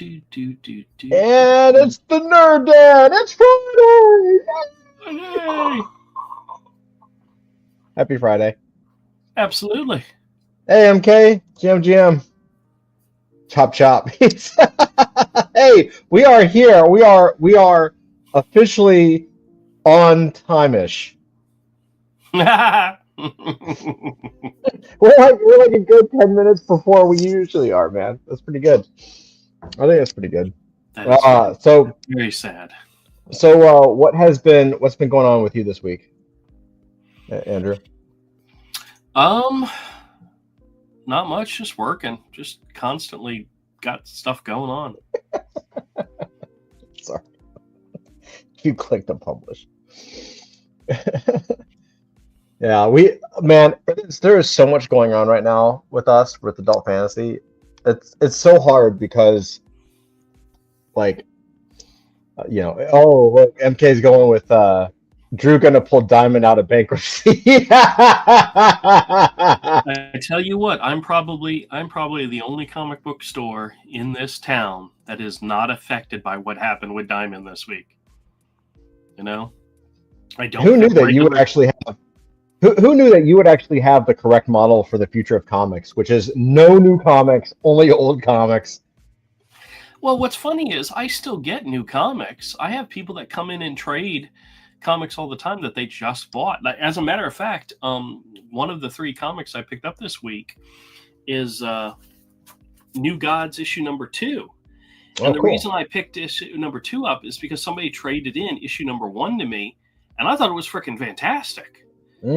And it's the Nerd Dad. It's Friday. Yay! Happy Friday. Absolutely. Hey, MK, GM. Chop chop. Hey, we are here. We are officially on time-ish. We're like a good 10 minutes before we usually are, man. That's pretty good. I think that's pretty good. That is So very sad. what's been going on with you this week, Andrew? Not much, just working. Just constantly got stuff going on. Sorry. You clicked on publish. Yeah, there is so much going on right now with us with adult fantasy. It's so hard because like look, MK's going with Drew gonna pull Diamond out of bankruptcy. I tell you what, I'm probably the only comic book store in this town that is not affected by what happened with Diamond this week. You know, I don't. Who knew that you would actually have? Who knew that you would actually have the correct model for the future of comics, which is no new comics, only old comics. Well, what's funny is I still get new comics. I have people that come in and trade comics all the time that they just bought. As a matter of fact, one of the 3 comics I picked up this week is New Gods issue number 2. And the reason I picked issue number 2 up is because somebody traded in issue number 1 to me, and I thought it was freaking fantastic.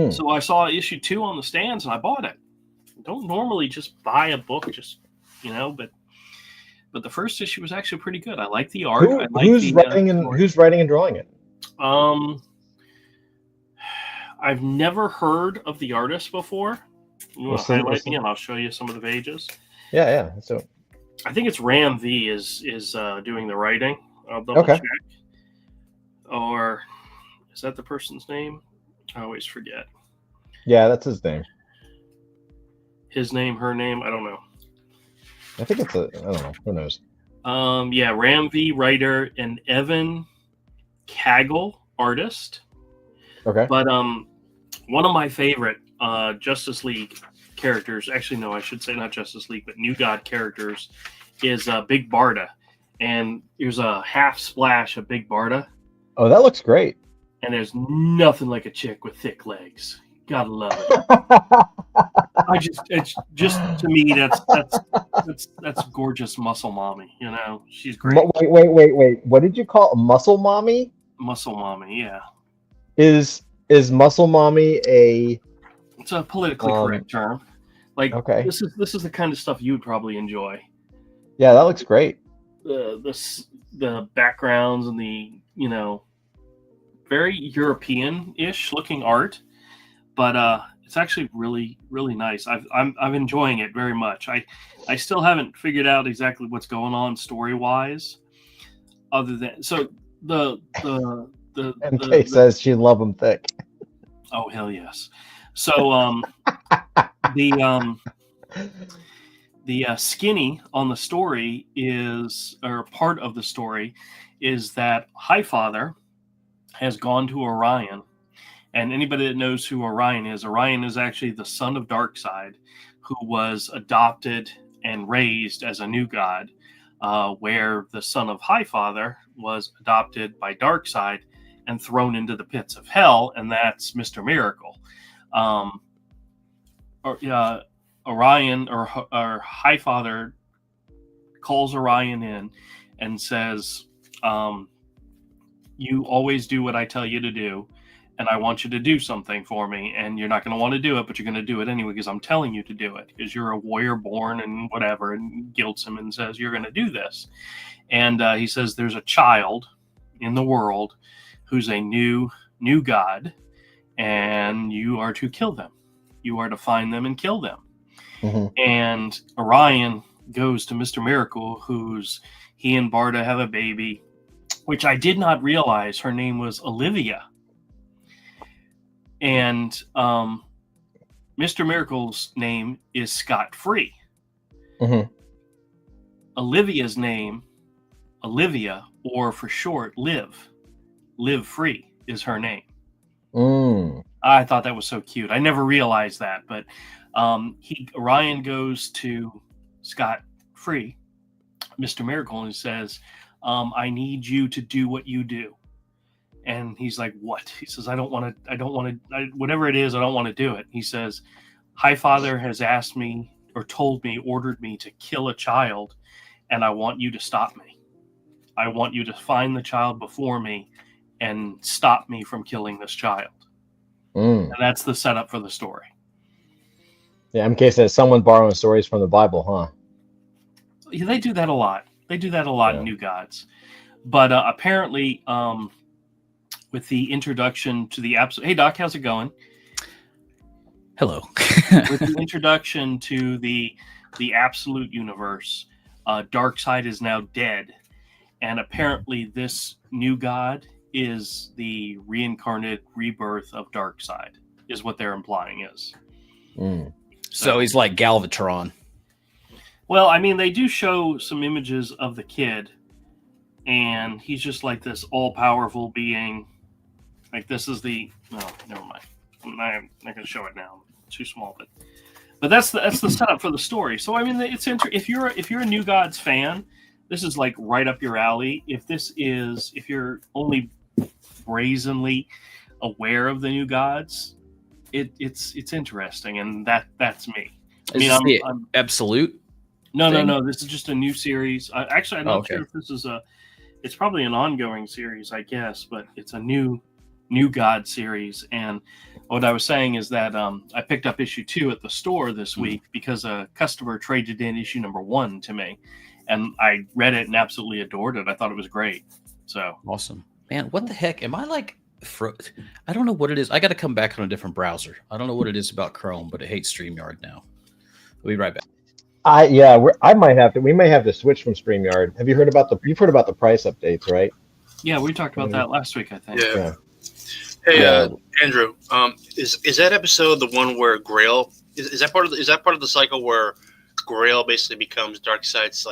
So I saw issue 2 on the stands and I bought it. I don't normally just buy a book, but the first issue was actually pretty good. I like the art. Who's writing and drawing it? I've never heard of the artist before. You want to highlight me, and I'll show you some of the pages. Yeah. So I think it's Ram V is doing the writing. I'll double check. Or is that the person's name? I always forget. Yeah, that's his name. His name, her name, I don't know. I think I don't know. Who knows? Yeah, Ram V writer and Evan Kagel artist. Okay. But one of my favorite Justice League characters, actually no, I should say not Justice League, but New God characters, is Big Barda. And there's a half splash of Big Barda. Oh, that looks great. And there's nothing like a chick with thick legs. Gotta love it. It's just to me that's gorgeous muscle mommy. You know, she's great. Wait. What did you call muscle mommy? Muscle mommy, yeah. Is muscle mommy a? It's a politically correct term. Like, okay. This is the kind of stuff you would probably enjoy. Yeah, that looks great. The backgrounds and the very European-ish looking art, but it's actually really, really nice. I'm enjoying it very much. I still haven't figured out exactly what's going on story-wise, other than the MK says she love them thick. Oh hell yes. So the skinny on the story part of the story is that Highfather has gone to Orion. And anybody that knows who Orion is actually the son of Darkseid, who was adopted and raised as a new god, where the son of Highfather was adopted by Darkseid and thrown into the pits of hell, and that's Mr. Miracle. Orion or Highfather calls Orion in and says, you always do what I tell you to do, and I want you to do something for me, and you're not going to want to do it, but you're going to do it anyway because I'm telling you to do it, because you're a warrior born and whatever, and guilts him and says, you're going to do this. And he says, there's a child in the world who's a new god, and you are to kill them. You are to find them and kill them. Mm-hmm. And Orion goes to Mr. Miracle, he and Barda have a baby, which I did not realize her name was Olivia. And Mr. Miracle's name is Scott Free. Mm-hmm. Olivia's name, Olivia, or for short, Live Free is her name. I thought that was so cute. I never realized that, but Ryan goes to Scott Free, Mr. Miracle, and says, I need you to do what you do. And he's like, what? He says, I don't want to, whatever it is, I don't want to do it. He says, Highfather has asked me or told me, ordered me to kill a child, and I want you to stop me. I want you to find the child before me and stop me from killing this child. And that's the setup for the story. Yeah, MK says someone borrowing stories from the Bible, huh? Yeah, they do that a lot. They do that a lot in New Gods. But apparently, with the introduction to the Absolute... Hey, Doc, how's it going? Hello. With the introduction to the Absolute Universe, Darkseid is now dead. And apparently this new god is the reincarnated rebirth of Darkseid, is what they're implying is. So he's like Galvatron. Well, I mean, they do show some images of the kid, and he's just like this all-powerful being. Like, this is the... Oh, never mind. I'm not going to show it now. It's too small, but that's the setup for the story. So, I mean, it's if you're a New Gods fan, this is like right up your alley. If you're only brazenly aware of the New Gods, it's interesting, and that's me. I mean, I'm Absolute. No. This is just a new series. Actually, I'm not sure if this is it's probably an ongoing series, I guess, but it's a new God series. And what I was saying is that I picked up issue 2 at the store this week because a customer traded in issue number 1 to me, and I read it and absolutely adored it. I thought it was great. So awesome, man! What the heck? Am I like? I don't know what it is. I got to come back on a different browser. I don't know what it is about Chrome, but it hates StreamYard now. We'll be right back. We may have to switch from StreamYard. Have you heard about you've heard about the price updates, right? Yeah, we talked about that last week, I think. Yeah. Hey, Andrew, is that episode the one where Grail is that part of the cycle where Grail basically becomes Darkseid's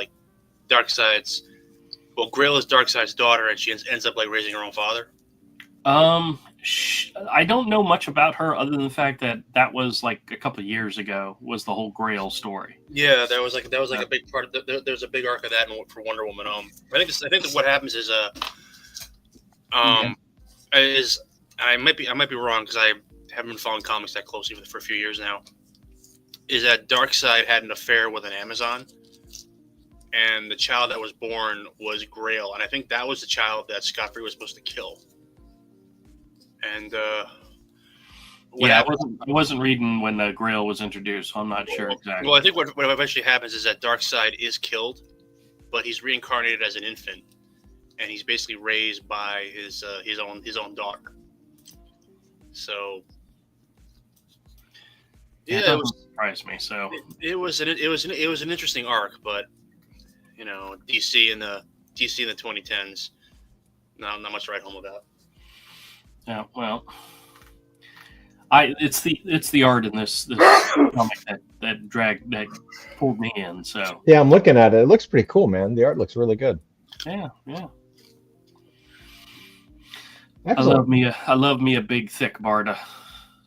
Grail is Darkseid's daughter, and she ends up like raising her own father? I don't know much about her other than the fact that was like a couple of years ago was the whole Grail story. Yeah, that was like a big part of there's a big arc of that for Wonder Woman. I think that what happens is I might be wrong because I haven't been following comics that closely for a few years now. Is that Darkseid had an affair with an Amazon, and the child that was born was Grail, and I think that was the child that Scott Free was supposed to kill. And I wasn't reading when the Grail was introduced, so I'm not sure exactly. Well, I think what eventually happens is that Darkseid is killed, but he's reincarnated as an infant, and he's basically raised by his own daughter. So yeah, that doesn't surprise me. So it was an interesting arc, but you know, DC in the 2010s, not much to write home about. Yeah, well, it's the art in this comic that pulled me in. So yeah, I'm looking at it. It looks pretty cool, man. The art looks really good. Yeah. Excellent. I love me a big thick Barda.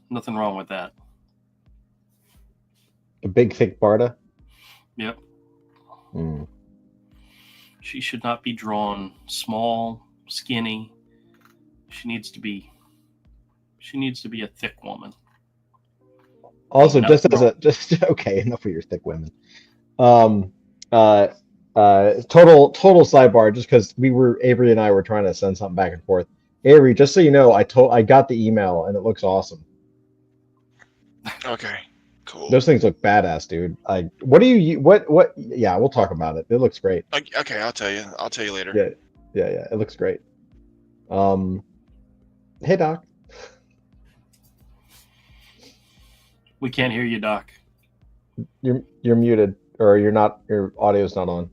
Nothing wrong with that. A big thick Barda. Yep. She should not be drawn small, skinny. She needs to be a thick woman. Also, okay, enough of your thick women. Total sidebar, just because Avery and I were trying to send something back and forth. Avery, just so you know, I got the email and it looks awesome. Okay, cool. Those things look badass, dude. Yeah, we'll talk about it. It looks great. Okay, I'll tell you later. Yeah, it looks great. Hey, Doc. We can't hear you, Doc. You're muted, or you're not. Your audio's not on.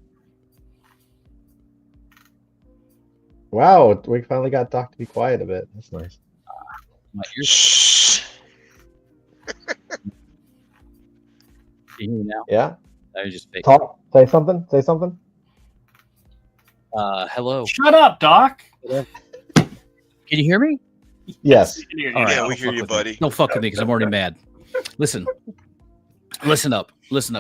Wow, we finally got Doc to be quiet a bit. That's nice. Shh. Can you hear me now? Yeah. I was just fake. Talk. Say something. Hello. Shut up, Doc. Can you hear me? Yes. All right, Yeah, don't we hear fuck you, with me. buddy. Don't fuck with me because I'm already mad. Listen up,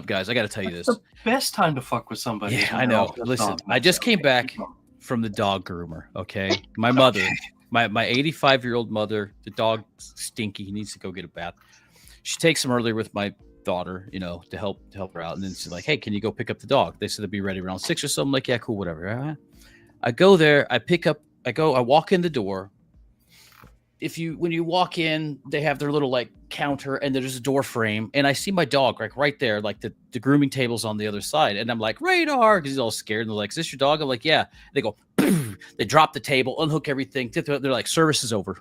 guys. I got to tell you this. The best time to fuck with somebody. Yeah, I know. Listen, I just came back from the dog groomer. Okay, my mother, my 85-year-old mother, the dog's stinky. He needs to go get a bath. She takes him earlier with my daughter, to help her out, and then she's like, "Hey, can you go pick up the dog?" They said they'll be ready around 6 or so. I'm like, "Yeah, cool, whatever." I go there. I walk in the door. When you walk in, they have their little like counter and there's a door frame, and I see my dog like right there, like the grooming table's on the other side, and I'm like, Radar, because he's all scared, and they're like, "Is this your dog?" I'm like, "Yeah." They go, they drop the table, unhook everything. They're like, "Service is over."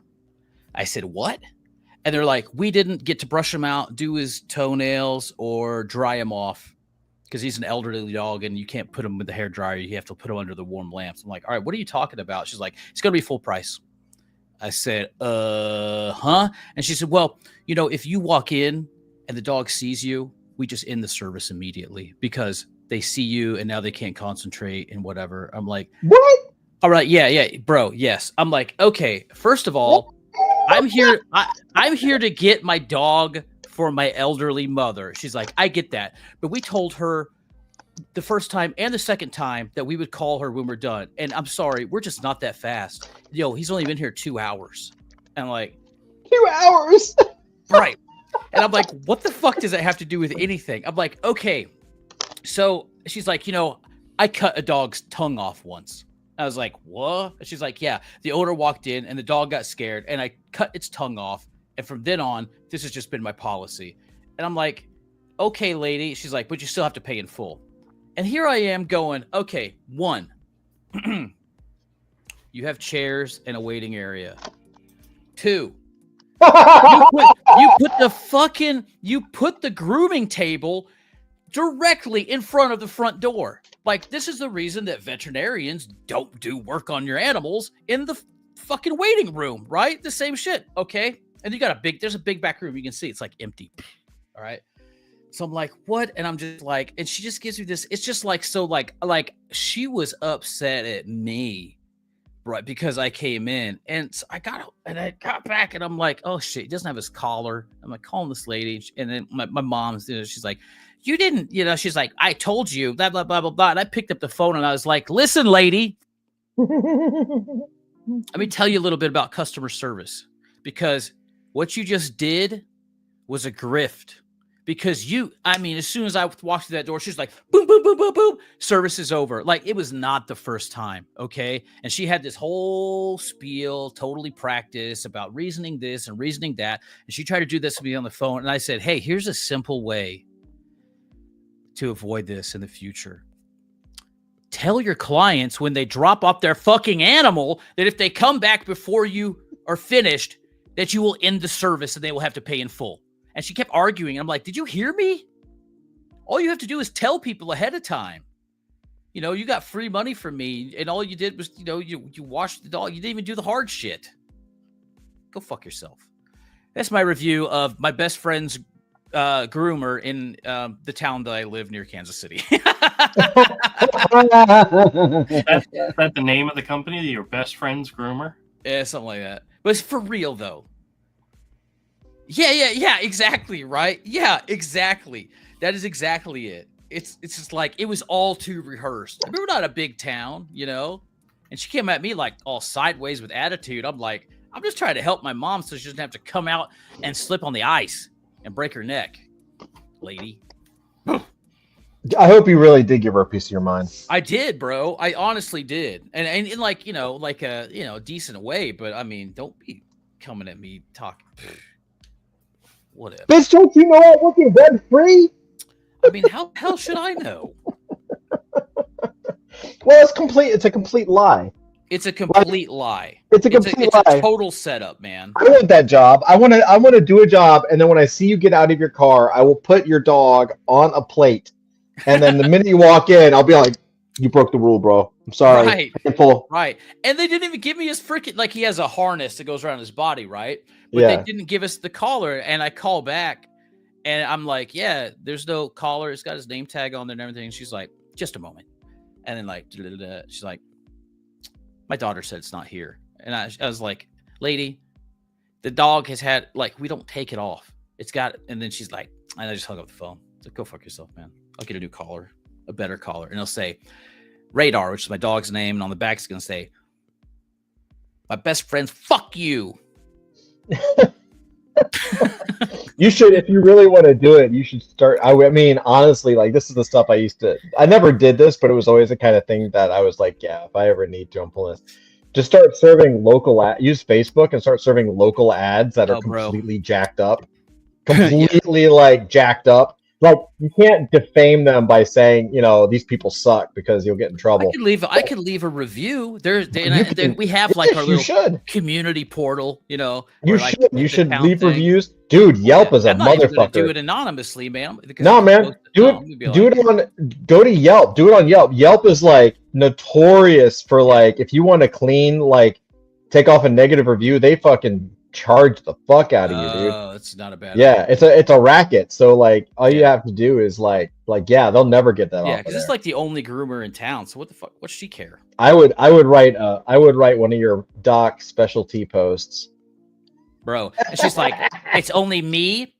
I said, "What?" And they're like, "We didn't get to brush him out, do his toenails, or dry him off, because he's an elderly dog and you can't put him with the hair dryer. You have to put him under the warm lamps." I'm like, "All right, what are you talking about?" She's like, "It's going to be full price." I said, huh? And she said, "Well, if you walk in and the dog sees you, we just end the service immediately because they see you and now they can't concentrate and whatever." I'm like, What? "All right, yeah, bro, yes." I'm like, "Okay, first of all, I'm here to get my dog for my elderly mother." She's like, "I get that." But we told her the first time and the second time that we would call her when we're done. And I'm sorry, we're just not that fast. He's only been here 2 hours. And I'm like, 2 hours? right. And I'm like, what the fuck does that have to do with anything? I'm like, okay. So she's like, I cut a dog's tongue off once. I was like, what? And she's like, yeah, the owner walked in and the dog got scared and I cut its tongue off. And from then on, this has just been my policy. And I'm like, okay, lady. She's like, but you still have to pay in full. And here I am going, okay, 1, you have chairs and a waiting area. 2, you put the grooming table directly in front of the front door. Like, this is the reason that veterinarians don't do work on your animals in the fucking waiting room, right? The same shit, okay? And you got there's a big back room. You can see it's like empty, all right? So I'm like, what? And I'm just like, and she just gives me this. It's just like, so like she was upset at me, right? Because I came in and so I got back and I'm like, oh shit, he doesn't have his collar. I'm like calling this lady. And then my mom's, she's like, you didn't, she's like, I told you, blah, blah, blah, blah, blah. And I picked up the phone and I was like, listen, lady, let me tell you a little bit about customer service, because what you just did was a grift. Because as soon as I walked through that door, she's like, boom, boom, boom, boom, boom. Service is over. Like, it was not the first time. Okay. And she had this whole spiel, totally practiced about reasoning this and reasoning that. And she tried to do this with me on the phone. And I said, hey, here's a simple way to avoid this in the future. Tell your clients when they drop off their fucking animal that if they come back before you are finished, that you will end the service and they will have to pay in full. And she kept arguing. I'm like, did you hear me? All you have to do is tell people ahead of time. You got free money from me, and all you did was, you washed the dog. You didn't even do the hard shit. Go fuck yourself. That's my review of my best friend's groomer in the town that I live near, Kansas City. Is that the name of the company? Your best friend's groomer? Yeah, something like that. But it's for real, though. Yeah, exactly, right? Yeah, exactly. That is exactly it. It's just like, it was all too rehearsed. We're not a big town, And she came at me like all sideways with attitude. I'm like, I'm just trying to help my mom so she doesn't have to come out and slip on the ice and break her neck, lady. I hope you really did give her a piece of your mind. I did, bro. I honestly did. And in like, like a, decent way. But I mean, don't be coming at me talking. Whatever. Bitch, don't you know I'm working rent free? I mean, how should I know? Well, it's a complete lie. It's a complete lie. It's a complete lie. It's a total setup, man. I want that job. I want to do a job, and then when I see you get out of your car, I will put your dog on a plate, and then the minute you walk in, I'll be like, "You broke the rule, bro. I'm sorry." Right. Painful. Right. And they didn't even give me his freaking, like, he has a harness that goes around his body, right? But Yeah. they didn't give us the collar, and I call back, and I'm like, yeah, there's no collar. It's got his name tag on there and everything. And she's like, just a moment. And then like, she's like, My daughter said it's not here. And I was like, lady, the dog has had, like, we don't take it off. It's got, and then she's like, and I just hung up the phone. So go fuck yourself, man. I'll get a new collar, a better collar. And it'll say Radar, which is my dog's name. And on the back, it's going to say, my best friend's fuck you. You should, if you really want to do it, you should start. I mean, honestly, like, this is the stuff I never did this, but it was always the kind of thing that I was like, yeah, if I ever need to, I'm pulling this. Just start serving use Facebook and start serving local ads that are completely jacked up. Completely like jacked up. Like, you can't defame them by saying, these people suck, because you'll get in trouble. I could leave a review. Then we have like our little community portal, You should leave reviews. Dude, Yelp is a motherfucker. Do it anonymously, man. No, man. Go to Yelp. Do it on Yelp. Yelp is like notorious for, like, if you want to clean, like, take off a negative review, they fucking charge the fuck out of you, dude. Oh, it's not a bad idea. It's a racket. So, like, all you have to do is like they'll never get that off. Yeah, because it's like the only groomer in town. So what the fuck? What's she care? I would write one of your doc specialty posts, bro. And she's like, it's only me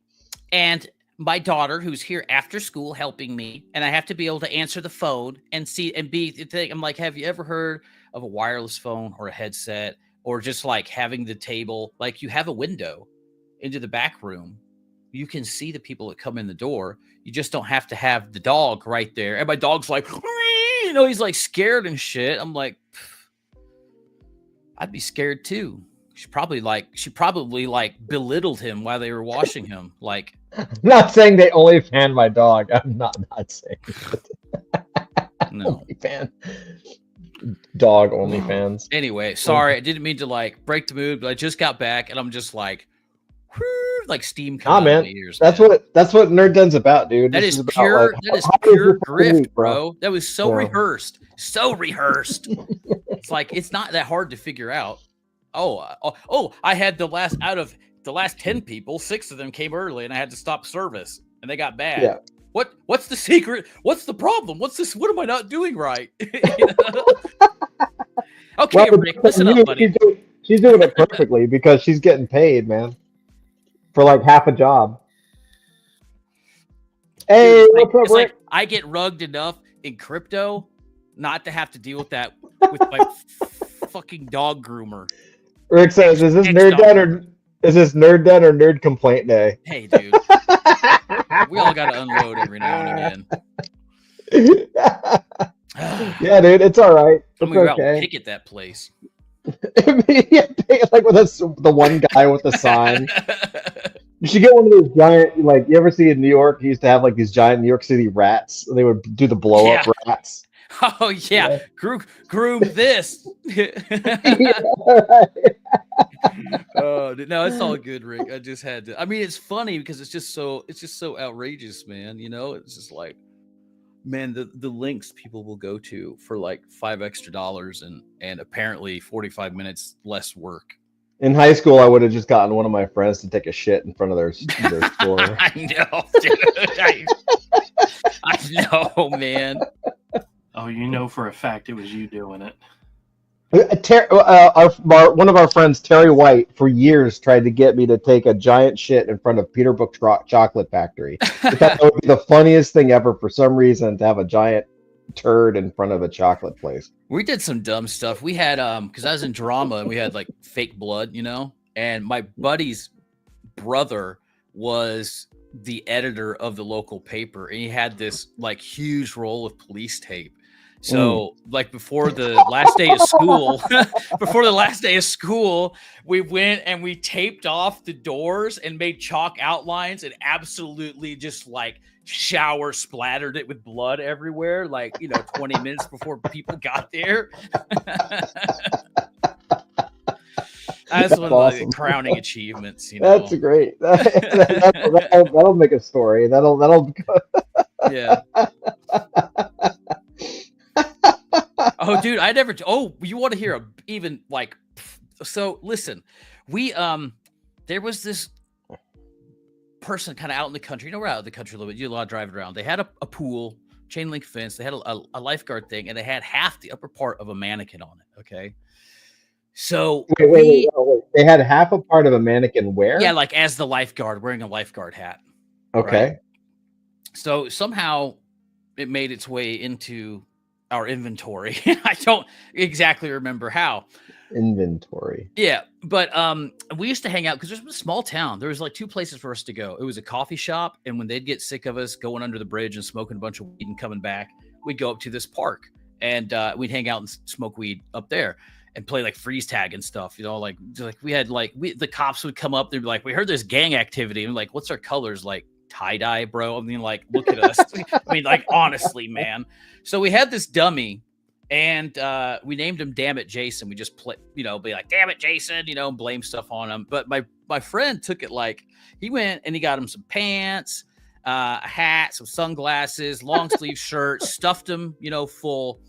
and my daughter who's here after school helping me, and I have to be able to answer the phone and I'm like, have you ever heard of a wireless phone or a headset? Or just like having the table, like you have a window into the back room. You can see the people that come in the door. You just don't have to have the dog right there. And my dog's like, he's like scared and shit. I'm like, I'd be scared too. She probably belittled him while they were washing him. Like, I'm not saying they only fan my dog. I'm not saying no only fan. Dog only fans. Anyway, sorry, I didn't mean to like break the mood, but I just got back and I'm just like steam coming out of my ears. That's what Nerd Den's about, dude. That is pure grift, bro. That was so rehearsed. It's like, it's not that hard to figure out. I had out of the last 10 people, 6 of them came early and I had to stop service and they got bad. Yeah. What's the secret? What's the problem? What's this? What am I not doing right? Okay, Rick, listen up, buddy. She's doing it perfectly because she's getting paid, man, for like half a job. Hey, what's up, Rick? Like, I get rugged enough in crypto not to have to deal with that with my fucking dog groomer. Rick says, "Is this Nerd Den or Nerd Complaint Day?" Hey, dude. We all got to unload every now and again. Yeah, dude, it's all right. I'm going to go out and picket that place. Like with the one guy with the sign. You should get one of those giant, like, you ever see in New York, he used to have like these giant New York City rats. They would do the blow up rats. Oh, yeah. Groom this. Oh, no, it's all good, Rick. I just had to. I mean, it's funny because it's just so outrageous, man. It's just like, man, the links people will go to for like $5 extra and apparently 45 minutes less work. In high school, I would have just gotten one of my friends to take a shit in front of their store. I know, dude. I know, man. Oh, for a fact it was you doing it. One of our friends, Terry White, for years tried to get me to take a giant shit in front of Peterbrook Chocolate Factory. I thought that would be the funniest thing ever for some reason, to have a giant turd in front of a chocolate place. We did some dumb stuff. We had because I was in drama and we had like fake blood, and my buddy's brother was the editor of the local paper, and he had this like huge roll of police tape. So like before the last day of school, we went and we taped off the doors and made chalk outlines and absolutely just like shower splattered it with blood everywhere. 20 minutes before people got there. That's one of the crowning achievements, That's great. That'll make a story. That'll yeah. Oh, dude, you want to hear so listen, we, there was this person kind of out in the country, we're out in the country a little bit, you do a lot of driving around. They had a pool, chain link fence. They had a lifeguard thing, and they had half the upper part of a mannequin on it. Okay. So wait. They had half a part of a mannequin where? Yeah, like as the lifeguard, wearing a lifeguard hat. Okay. Right? So somehow it made its way into our inventory. I don't exactly remember how. Inventory. Yeah, but we used to hang out because there's a small town. There was like 2 places for us to go. It was a coffee shop, and when they'd get sick of us going under the bridge and smoking a bunch of weed and coming back, we'd go up to this park and we'd hang out and smoke weed up there and play like freeze tag and stuff. You know, like we had the cops would come up. They'd be like, "We heard there's gang activity." And like, "What's our colors?" Like, tie-dye, bro. I mean, like, look at us. I mean, like, honestly, man. So we had this dummy, and we named him Damn It Jason. We just play, be like, "Damn it, Jason," and blame stuff on him. But my friend took it like he went and he got him some pants, a hat, some sunglasses, long sleeve shirt, stuffed him, full,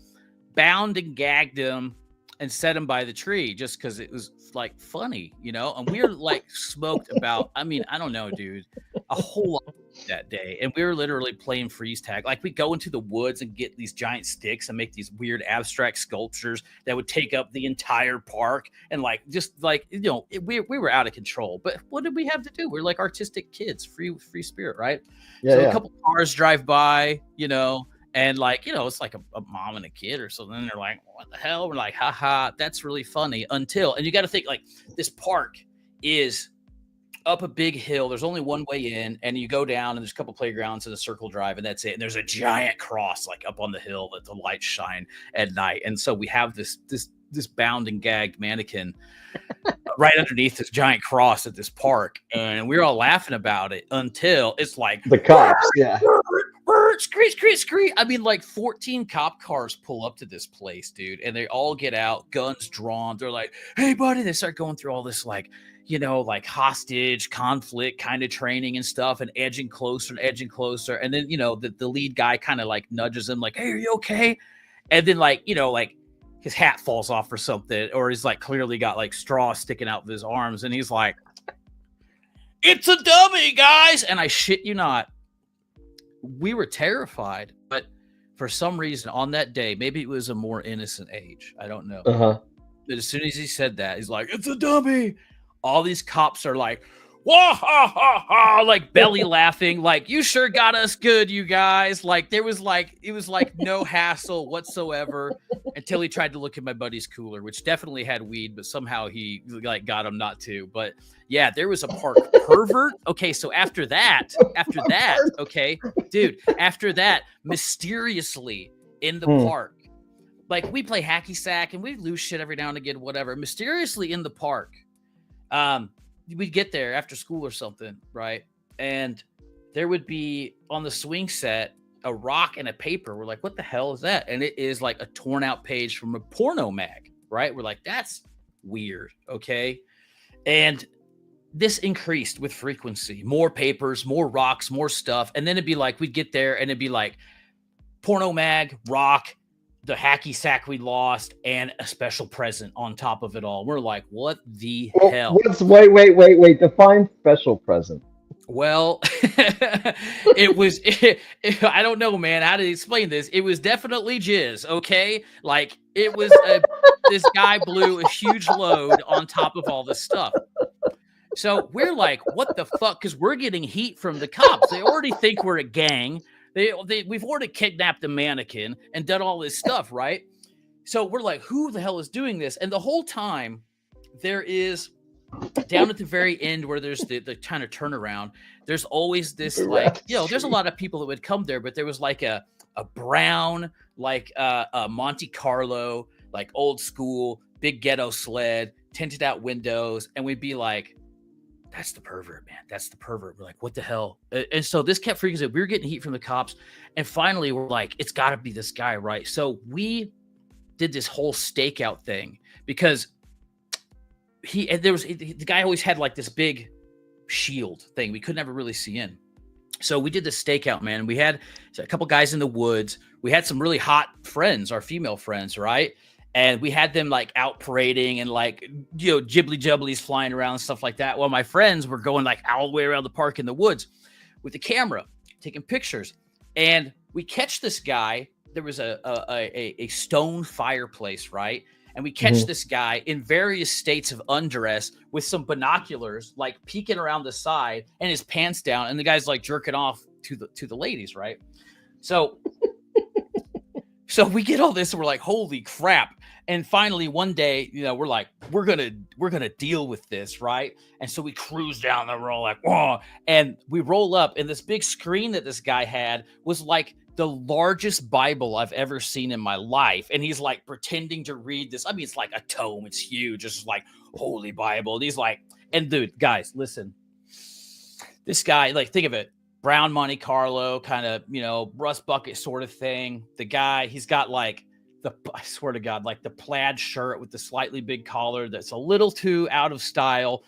bound and gagged him, and set him by the tree just because it was like funny, and we were like smoked about, I don't know, dude, a whole lot that day. And we were literally playing freeze tag. Like we'd go into the woods and get these giant sticks and make these weird abstract sculptures that would take up the entire park. And we were out of control, but what did we have to do? We're like artistic kids, free spirit. Right. A couple cars drive by, and it's like a mom and a kid or something. And they're like, "What the hell?" We're like, "Haha, that's really funny." And you got to think like this park is up a big hill. There's only one way in, and you go down, and there's a couple playgrounds and a circle drive, and that's it. And there's a giant cross like up on the hill that the lights shine at night. And so we have this bound and gagged mannequin right underneath this giant cross at this park, and we're all laughing about it until it's like the cops, screech. I mean, like 14 cop cars pull up to this place, dude, and they all get out, guns drawn. They're like, "Hey, buddy," they start going through all this like hostage conflict kind of training and stuff, and edging closer. And then, the lead guy kind of like nudges him like, "Hey, are you okay?" And then like his hat falls off or something, or he's like clearly got like straw sticking out of his arms. And he's like, "It's a dummy, guys." And I shit you not, we were terrified, but for some reason on that day, maybe it was a more innocent age, I don't know. But as soon as he said that, he's like, "It's a dummy," all these cops are like, "Wah ha ha ha," like belly laughing, like, "You sure got us good, you guys." Like it was like no hassle whatsoever until he tried to look at my buddy's cooler, which definitely had weed, but somehow he like got him not to. But yeah, there was a park pervert. Okay, so after that, okay, dude, after that, mysteriously in the park, like we play hacky sack and we lose shit every now and again, whatever. Mysteriously in the park, we'd get there after school or something, right? And there would be on the swing set a rock and a paper. We're like, "What the hell is that?" And it is like a torn out page from a porno mag, right? We're like, "That's weird." Okay. And this increased with frequency, more papers, more rocks, more stuff. And then it'd be like, we'd get there and it'd be like porno mag, rock, the hacky sack we lost, and a special present on top of it all. We're like, what the hell? Wait. Define special present. Well, it was, I don't know, man, how to explain this. It was definitely jizz, okay? Like, it was, this guy blew a huge load on top of all this stuff. So we're like, what the fuck? Because we're getting heat from the cops. They already think we're a gang. We've already kidnapped a mannequin and done all this stuff, right? So we're like, who the hell is doing this? And the whole time, there is, down at the very end where there's the kind of turnaround, there's always this like, there's a lot of people that would come there, but there was like a brown, like a Monte Carlo, like old school, big ghetto sled, tinted out windows, and we'd be like, "That's the pervert, man. That's the pervert." We're like, "What the hell?" And so this kept freaking out. We were getting heat from the cops. And finally, we're like, "It's got to be this guy, right?" So we did this whole stakeout thing because the guy always had like this big shield thing. We could never really see in. So we did the stakeout, man. We had a couple guys in the woods. We had some really hot friends, our female friends, right? And we had them like out parading and like, jibbly jubblies flying around and stuff like that. Well, my friends were going like all the way around the park in the woods with the camera, taking pictures. And we catch this guy. There was a stone fireplace, right? And we catch this guy in various states of undress with some binoculars, like peeking around the side, and his pants down, and the guy's like jerking off to the ladies, right? So we get all this, and we're like, holy crap. And finally, one day, we're like, we're gonna deal with this, right? And so we cruise down the road like, whoa, and we roll up, and this big screen that this guy had was like the largest Bible I've ever seen in my life. And he's like pretending to read this. I mean, it's like a tome. It's huge. It's just like Holy Bible. And he's like, and dude, guys, listen, this guy, like, think of it. Brown Monte Carlo, kind of, rust bucket sort of thing. The guy, he's got like I swear to God, like the plaid shirt with the slightly big collar that's a little too out of style,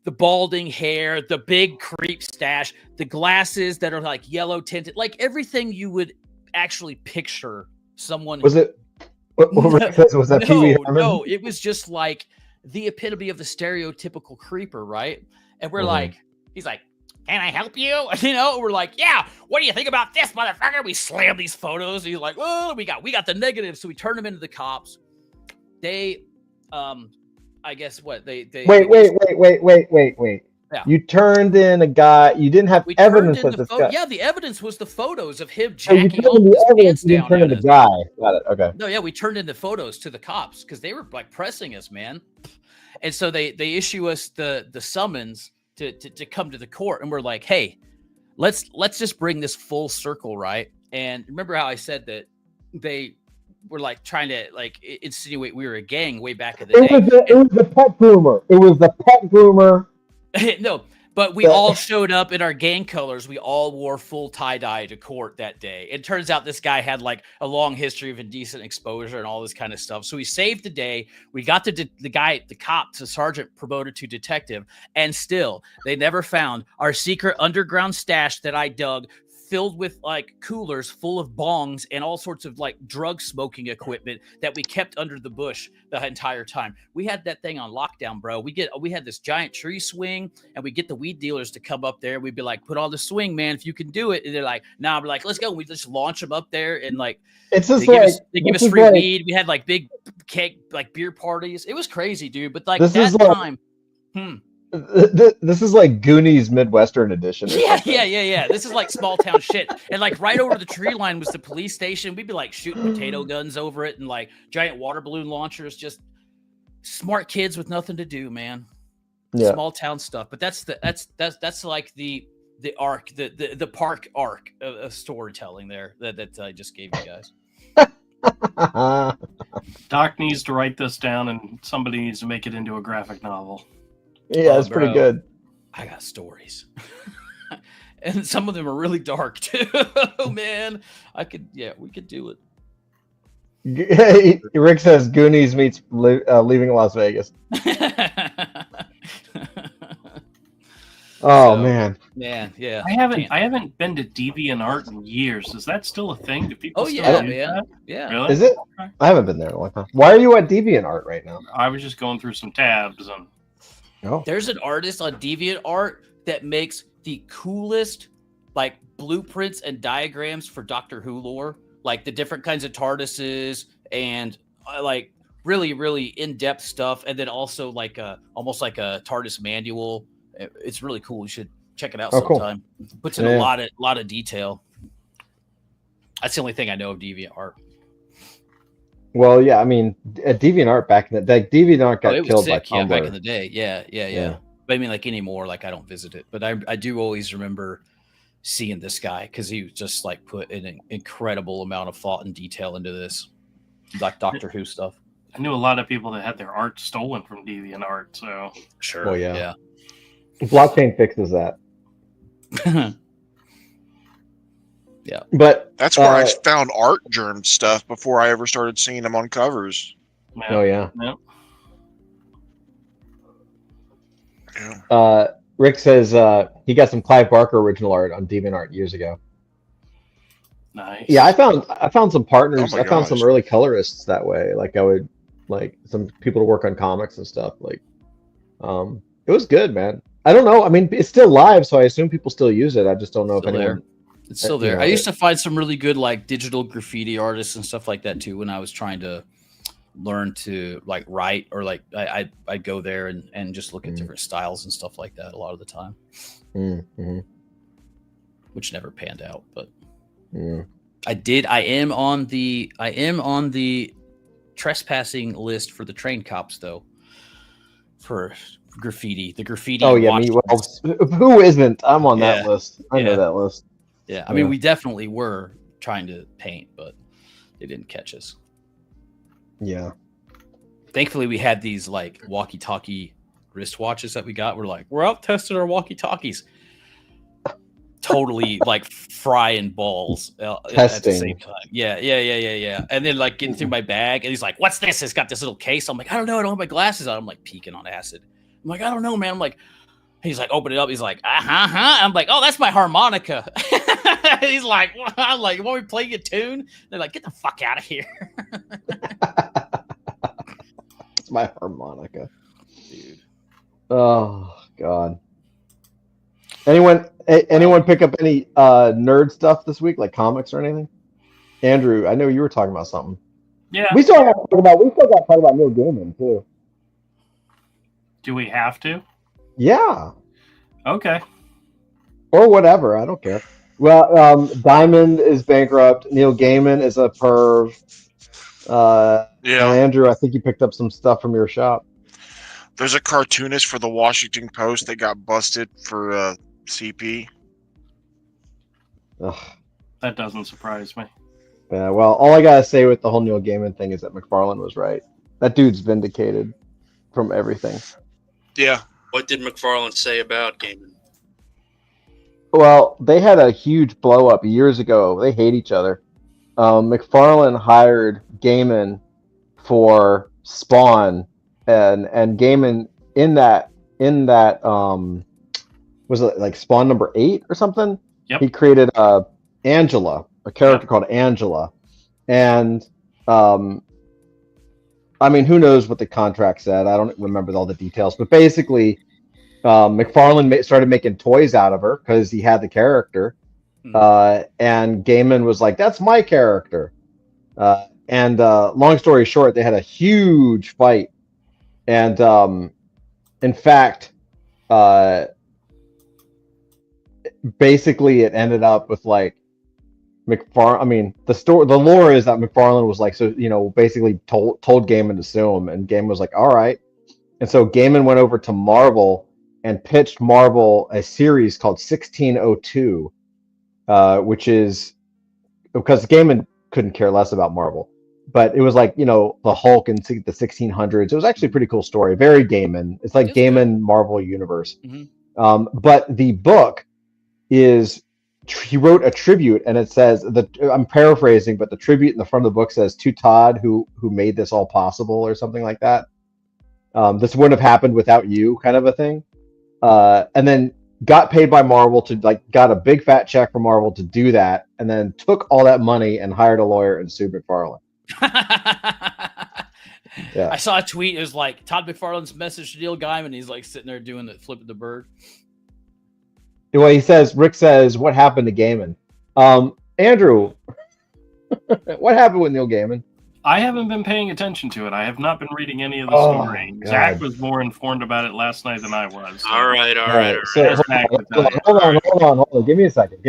the balding hair, the big creep stash, the glasses that are like yellow tinted, like everything you would actually picture someone. Was it? Was that Pee Wee Herman? No, it was just like the epitome of the stereotypical creeper, right? And we're like, he's like, can I help you? We're like, yeah. What do you think about this, motherfucker? We slam these photos. And he's like, oh, we got the negatives. So we turn them into the cops. They, I guess what they wait. Yeah. You turned in a guy. You didn't have evidence of this guy. Yeah, the evidence was the photos of him jacking off his pants down. Turned in the guy. Got it. Okay. No, yeah, we turned in the photos to the cops because they were like pressing us, man. And so they issue us the summons to come to the court, and we're like, hey, let's just bring this full circle, right? And remember how I said that they were like trying to like insinuate we were a gang way back in the day. It was the pet groomer. It was the pet groomer. No, but we all showed up in our gang colors. We all wore full tie-dye to court that day. It turns out this guy had like a long history of indecent exposure and all this kind of stuff. So we saved the day. We got the cop to sergeant promoted to detective, and still they never found our secret underground stash that I dug, filled with like coolers full of bongs and all sorts of like drug smoking equipment that we kept under the bush the entire time. We had that thing on lockdown, bro. We had this giant tree swing, and we get the weed dealers to come up there. We'd be like, put on the swing, man, if you can do it. And they're like, nah, we're like, let's go. And we just launch them up there, and like, it's just they give us free weed. We had like big cake, like beer parties. It was crazy, dude. But like that time, This is like Goonies Midwestern edition. Yeah. This is like small town shit. And like right over the tree line was the police station. We'd be like shooting potato guns over it and like giant water balloon launchers. Just smart kids with nothing to do, man. Yeah. Small town stuff. But that's like the arc, the park arc of storytelling there that I just gave you guys. Doc needs to write this down, and somebody needs to make it into a graphic novel. Yeah, it's pretty good. I got stories. And some of them are really dark too. Man, we could do it. Hey, Rick says Goonies meets Leaving Las Vegas. Man, yeah. I haven't been to DeviantArt in years. Is that still a thing? Do people? Use that? Yeah. Really? Is it? Okay. I haven't been there in a long time. Why are you at DeviantArt right now? I was just going through some tabs and. Oh. There's an artist on DeviantArt that makes the coolest like blueprints and diagrams for Doctor Who lore, like the different kinds of TARDISes and like really, really in-depth stuff, and then also like almost like a TARDIS manual. It's really cool. You should check it out sometime. Cool. Puts in a lot of detail. That's the only thing I know of DeviantArt. Well, yeah, I mean, at DeviantArt back in the day, DeviantArt got killed by Tumblr. Yeah, back in the day. Yeah. But I mean, like anymore, like I don't visit it. But I do always remember seeing this guy because he just like put an incredible amount of thought and detail into this, like Doctor Who stuff. I knew a lot of people that had their art stolen from DeviantArt. So sure, well, yeah. Blockchain fixes that. Yeah, but that's where I found art germ stuff before I ever started seeing them on covers. Yeah. Oh yeah. Yeah. Rick says he got some Clive Barker original art on DeviantArt years ago. Nice. Yeah, I found some partners. I found gosh. some early colorists that way. Like I would like some people to work on comics and stuff. Like, it was good, man. I don't know. I mean, it's still live, so I assume people still use it. I just don't know if anyone It's still there. I used to find some really good like digital graffiti artists and stuff like that too when I was trying to learn to like write, or like I'd go there and just look at different styles and stuff like that a lot of the time. Which never panned out, but I am on the trespassing list for the train cops though, for graffiti. The graffiti. Oh yeah, who isn't? I'm on that list. I know that list. Yeah, I mean, we definitely were trying to paint, but they didn't catch us. Yeah. Thankfully, we had these like walkie-talkie wristwatches that we got. We're out testing our walkie-talkies. Totally like frying balls testing at the same time. Yeah. And then like getting through my bag, and he's like, "What's this?" It's got this little case. I'm like, "I don't know. I don't have my glasses on." I'm like peeking on acid. I'm like, "I don't know, man." I'm like, he's like, "Open it up." He's like, I'm like, "Oh, that's my harmonica." He's like, well, I'm like, "Want me to play you a tune?" They're like, "Get the fuck out of here." It's my harmonica, dude. Oh God. Anyone pick up any nerd stuff this week, like comics or anything? Andrew, I know you were talking about something. Yeah. We still got to talk about Neil Gaiman too. Do we have to? Yeah. Okay. Or whatever. I don't care. Well, Diamond is bankrupt. Neil Gaiman is a perv. Andrew, I think you picked up some stuff from your shop. There's a cartoonist for the Washington Post that got busted for CP. Ugh. That doesn't surprise me. Yeah, well, all I gotta say with the whole Neil Gaiman thing is that McFarlane was right. That dude's vindicated from everything. Yeah. What did McFarlane say about Gaiman? Well, they had a huge blow up years ago. They hate each other. McFarlane hired Gaiman for Spawn, and Gaiman in that was it like Spawn number 8 or something? Yep. He created Angela, a character called Angela, and I mean, who knows what the contract said? I don't remember all the details, but basically, McFarlane started making toys out of her because he had the character, and Gaiman was like, "That's my character." And long story short, they had a huge fight, and in fact, basically, it ended up with like I mean, the lore is that McFarlane was like, so basically told Gaiman to sue him, and Gaiman was like, all right. And so Gaiman went over to Marvel and pitched Marvel a series called 1602, which is because Gaiman couldn't care less about Marvel, but it was like the Hulk in the 1600s. It was actually a pretty cool story, very Gaiman. It's like Gaiman Marvel universe. But the book is. He wrote a tribute, and it says I'm paraphrasing, but the tribute in the front of the book says, "To Todd, who made this all possible," or something like that. This wouldn't have happened without you, kind of a thing. And then got paid by Marvel got a big fat check from Marvel to do that, and then took all that money and hired a lawyer and sued McFarlane. Yeah. I saw a tweet. It was like Todd McFarlane's message to Neil Gaiman. He's like sitting there doing the flipping the bird. Well, Rick says, what happened to Gaiman? Andrew, what happened with Neil Gaiman? I haven't been paying attention to it. I have not been reading any of the story. God. Zach was more informed about it last night than I was. So. All right. So, hold on. Give me a second.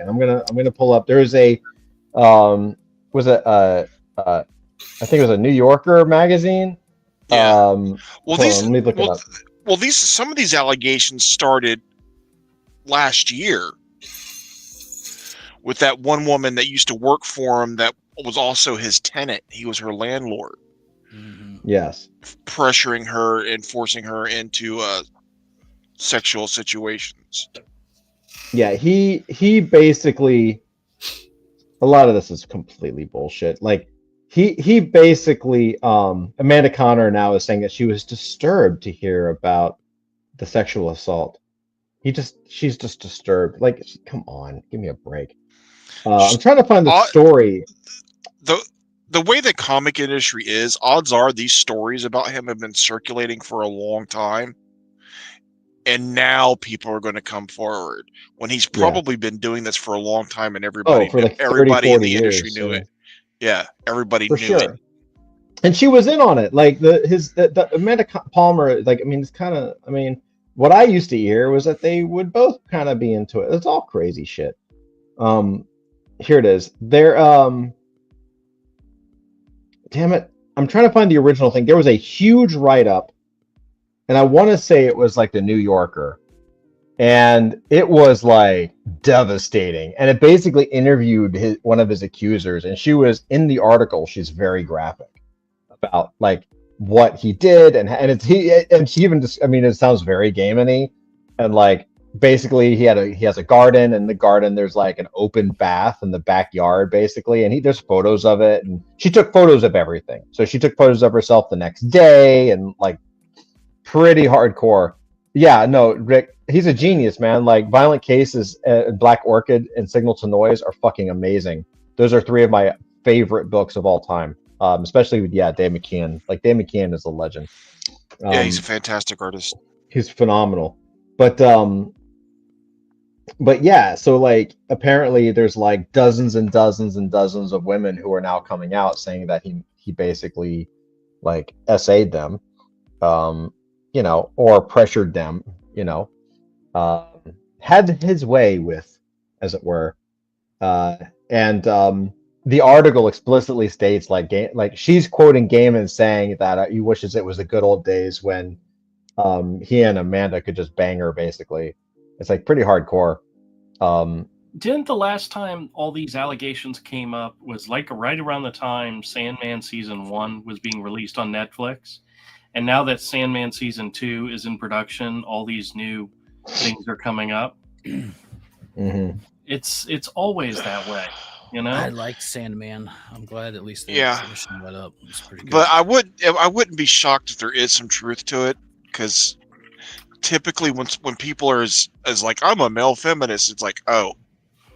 I'm gonna pull up. There's a I think it was a New Yorker magazine. Yeah. Let me look it up. Well, some of these allegations started last year with that one woman that used to work for him that was also his tenant. He was her landlord. Yes. Pressuring her and forcing her into sexual situations. Yeah, he basically, a lot of this is completely bullshit. Like he basically Amanda Connor now is saying that she was disturbed to hear about the sexual assault. She's just disturbed. Like, come on, give me a break. I'm trying to find the story. The way the comic industry is, odds are these stories about him have been circulating for a long time. and now people are going to come forward when he's Yeah. probably been doing this for a long time, and Oh, everybody, for like 30, everybody in 40 the industry years. knew Yeah. it. Yeah, everybody For knew sure. it. And she was in on it. Like the Amanda Palmer, like, I mean, it's kind of, I mean, what I used to hear was that they would both kind of be into it. It's all crazy shit. Here it is. Damn it. I'm trying to find the original thing. There was a huge write-up, and I want to say it was like the New Yorker. And it was like devastating. And it basically interviewed one of his accusers, and she was in the article. She's very graphic about like what he did, and she even just, I mean, it sounds very gaming-y, and like basically he has a garden, and the garden there's like an open bath in the backyard basically, and there's photos of it, and she took photos of everything. So she took photos of herself the next day, and like pretty hardcore. Yeah, no, Rick, he's a genius, man. Like Violent Cases, Black Orchid, and Signal to Noise are fucking amazing. Those are three of my favorite books of all time. Especially with Dave McKeon. Like Dave McKeon is a legend. Yeah, he's a fantastic artist. He's phenomenal. But yeah, so like apparently there's like dozens and dozens and dozens of women who are now coming out saying that he basically like essayed them, you know, or pressured them, you know, had his way with, as it were, and the article explicitly states like she's quoting Gaiman saying that he wishes it was the good old days when he and Amanda could just bang her. Basically, it's like pretty hardcore. Didn't the last time all these allegations came up was like right around the time Sandman season 1 was being released on Netflix, and now that Sandman season 2 is in production, all these new things are coming up. Mm-hmm. It's always that way. You know? I liked Sandman. I'm glad at least they're finishing that up. It's pretty good. But I wouldn't be shocked if there is some truth to it, because typically when people are as like, I'm a male feminist, it's like, oh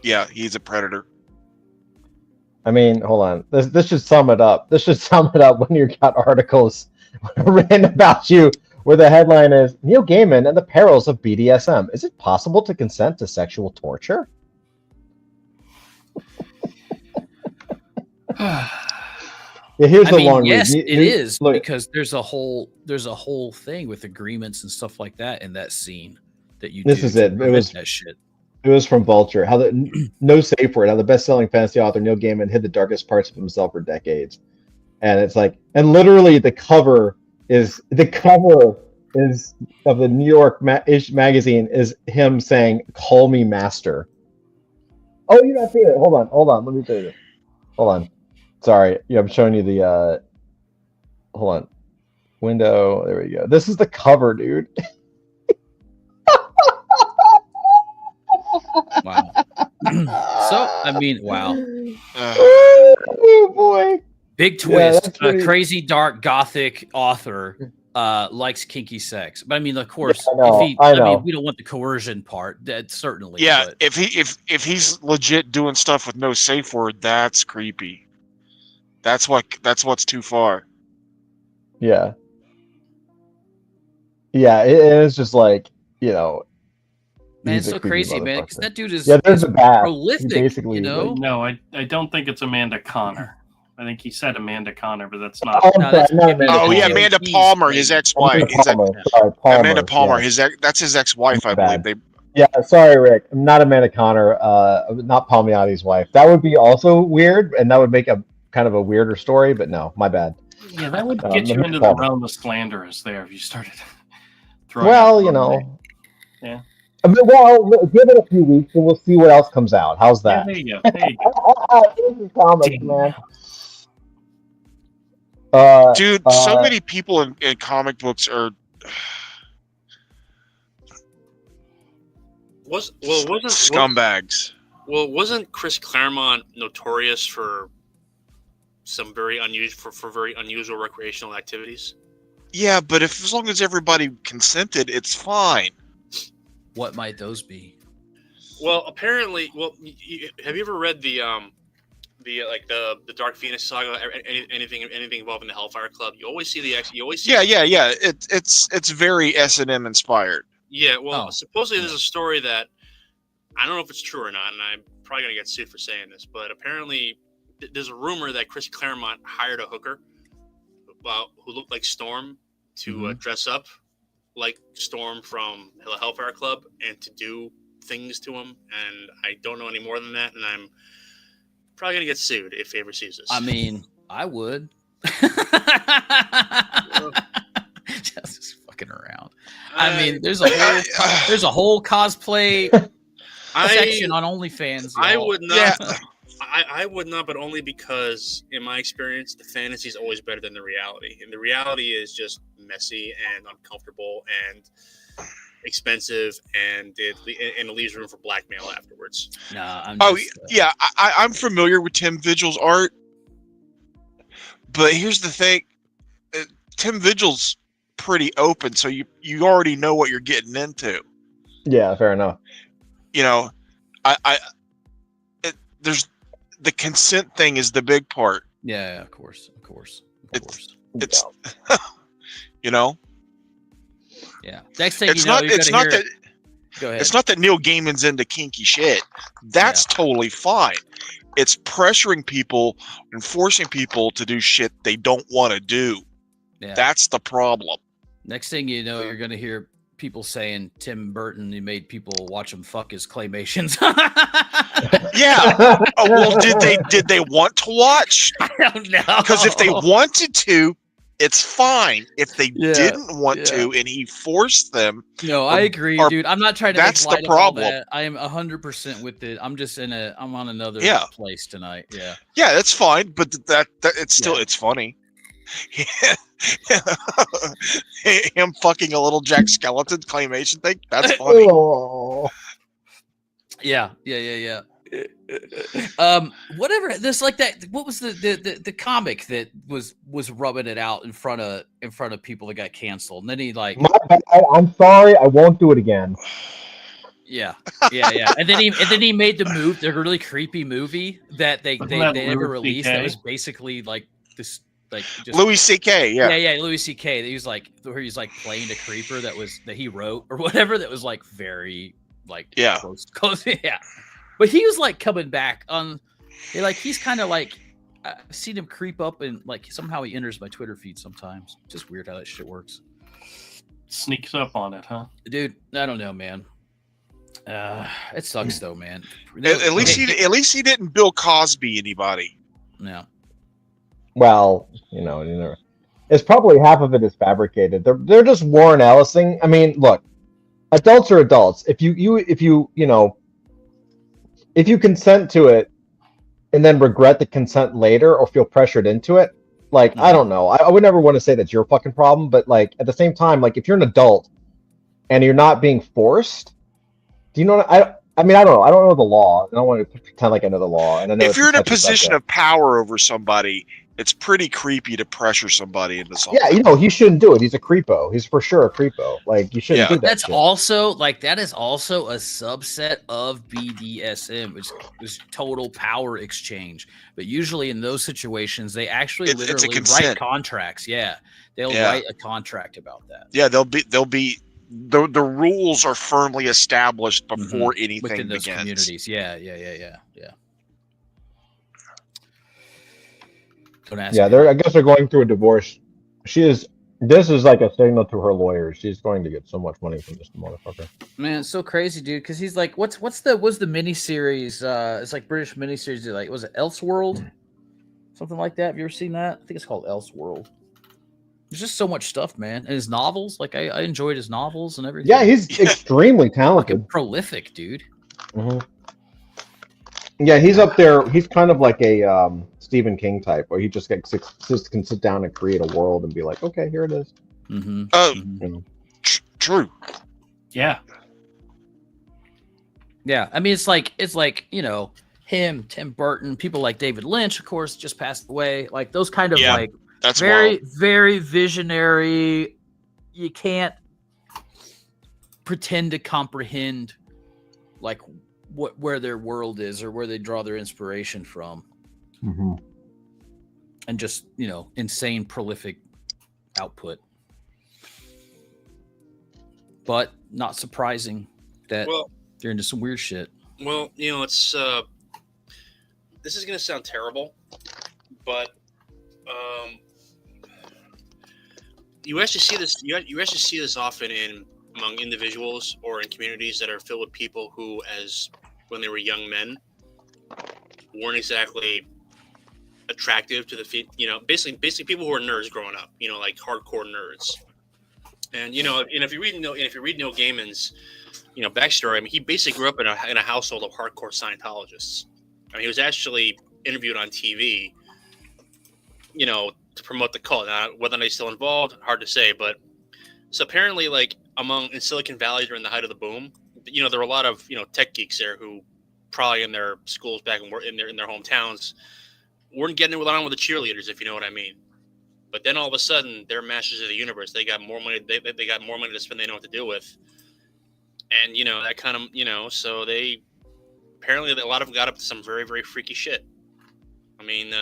yeah, he's a predator. I mean, hold on. This should sum it up. This should sum it up when you got articles written about you where the headline is Neil Gaiman and the perils of BDSM. Is it possible to consent to sexual torture? Yeah, here's the long yes, read. it is, Look, because there's a whole thing with agreements and stuff like that in that scene that you. This do is it. It was that shit. It was from Vulture. How the no safe word. How the best-selling fantasy author Neil Gaiman hid the darkest parts of himself for decades, and it's like, and literally the cover is of the New York magazine is him saying, "Call me master." Oh, you're not seeing it. Hold on. Let me show you. Hold on. Sorry. Yeah, I'm showing you the. Hold on. Window. There we go. This is the cover, dude. Wow. So, I mean, wow. Oh boy. Big twist. Yeah, A crazy dark gothic author likes kinky sex. But I mean, of course, I know. we don't want the coercion part. That certainly. Yeah, but. if he's legit doing stuff with no safe word, that's creepy. That's what's too far. Yeah. Yeah, it is just like, you know. Man, it's so crazy, man. Because that dude is there's a bad prolific. Basically, you know. No, I don't think it's Amanda Connor. I think he said Amanda Connor, but that's not. Amanda Palmer, his ex-wife. Amanda Palmer, that's his ex-wife, I believe. Yeah, sorry, Rick. I'm not Amanda Connor, not Palmiotti's wife. That would be also weird, and that would make a kind of a weirder story. But no, my bad. Yeah, that would get you into the realm of slanderous there if you started throwing. Well, you know. Yeah. I mean, well, give it a few weeks and we'll see what else comes out. How's that? Yeah, there you go. This is comics, man. Dude, so many people in comic books are scumbags. Well, wasn't Chris Claremont notorious for some very unusual recreational activities? Yeah, but as long as everybody consented, it's fine. What might those be? Well, apparently, have you ever read the Dark Phoenix saga? Anything involving the Hellfire Club? You always see Yeah. It's very S&M inspired. Yeah, well, Oh. supposedly there's a story that I don't know if it's true or not, and I'm probably gonna get sued for saying this, but apparently there's a rumor that Chris Claremont hired a hooker, who looked like Storm to dress up like Storm from the Hellfire Club and to do things to him. And I don't know any more than that, and I'm probably gonna get sued if he ever sees this. I mean, I would. Just fucking around. I mean, there's a whole cosplay section on OnlyFans. I y'all. would not. Yeah. I would not, but only because, in my experience, the fantasy is always better than the reality, and the reality is just messy and uncomfortable and expensive, and it leaves room for blackmail afterwards. Nah, I'm Oh just, yeah, I'm familiar with Tim Vigil's art, but here's the thing: Tim Vigil's pretty open, so you already know what you're getting into. Yeah, fair enough. You know, there's the consent thing is the big part. Yeah, of course. It's you know, Yeah. Next thing it's you know, not that Go ahead. it's not that Neil Gaiman's into kinky shit. That's totally fine. It's pressuring people and forcing people to do shit they don't want to do. Yeah. That's the problem. Next thing you know, you're gonna hear people saying Tim Burton, he made people watch him fuck his claymations. Yeah. Oh, well, did they want to watch? I don't know. Because if they wanted to, it's fine. If they Yeah, didn't want to, and he forced them, No, I agree, or- dude. I'm not trying to. that's make the light of all problem. that. I am 100% with it. I'm just I'm on another place tonight. Yeah. yeah, that's fine. But that it's still it's funny. Him fucking a little Jack Skeleton claymation thing. That's funny. Oh. Yeah. Whatever. There's like that. What was the comic that was rubbing it out in front of people that got canceled, and then he like, My bad. I'm sorry. I won't do it again. yeah, and then he made the really creepy movie that they Wasn't that never Louis released. CK? That was basically like this, like just Louis C.K. Yeah. Louis C.K. That he was like where he's like playing a creeper that he wrote or whatever. That was like very like close yeah. But he was like coming back on, he's kind of like, I've seen him creep up and like somehow he enters my Twitter feed sometimes. Just weird how that shit works. Sneaks up on it, huh? Dude, I don't know, man. It sucks though, man. At least he didn't Bill Cosby anybody. No. Well, you know, it's probably half of it is fabricated. They're just Warren Ellising. I mean, look, adults are adults. If you consent to it and then regret the consent later or feel pressured into it, like, I don't know. I would never want to say that's your fucking problem, but like at the same time, like if you're an adult and you're not being forced, do you know what I mean, I don't know. I don't know the law. I don't want to pretend like I know the law. And I know If you're in a touchy position subject. of power over somebody, it's pretty creepy to pressure somebody into something. Yeah, he shouldn't do it. He's a creepo. He's for sure a creepo. Like, you shouldn't do that. That's shit. also that is also a subset of BDSM, which is total power exchange. But usually in those situations, they actually It's a literally write consent. contracts. Yeah, they'll Yeah. write a contract about that. Yeah, they'll be the rules are firmly established before anything Within those begins. communities. Yeah. Don't ask Yeah, me. I guess they're going through a divorce. This is like a signal to her lawyers. She's going to get so much money from this motherfucker. Man, it's so crazy, dude. Because he's like, what's the miniseries? It's like British miniseries. Like, was it Elseworld? Something like that. Have you ever seen that? I think it's called Elseworld. There's just so much stuff, man. And his novels, like I enjoyed his novels and everything. Yeah, he's extremely talented. fucking prolific, dude. Mhm. Yeah, he's up there. He's kind of like a Stephen King type, where he just can sit down and create a world and be like, okay, here it is. Mm-hmm. You know? True. Yeah. Yeah, I mean, it's like him, Tim Burton, people like David Lynch, of course, just passed away. Like those kind of like That's very, wild. very visionary. You can't pretend to comprehend like where their world is or where they draw their inspiration from, and just insane prolific output. but not surprising that Well, they're into some weird shit. well, it's this is gonna sound terrible, but um, you actually see this. You actually see this often among individuals or in communities that are filled with people who, as when they were young men, weren't exactly attractive to basically people who are nerds growing up, like hardcore nerds. And if you read Neil Gaiman's backstory, I mean, he basically grew up in a household of hardcore Scientologists. I mean, he was actually interviewed on TV, to promote the cult. Now, whether they're still involved, hard to say. But so apparently, like in Silicon Valley during the height of the boom, there were a lot of tech geeks there who probably in their schools back in their hometowns weren't getting along with the cheerleaders, if you know what I mean. But then all of a sudden, they're masters of the universe. They got more money. They got more money to spend. They know what to do with. And that kind of so they apparently a lot of them got up to some very, very freaky shit. I mean,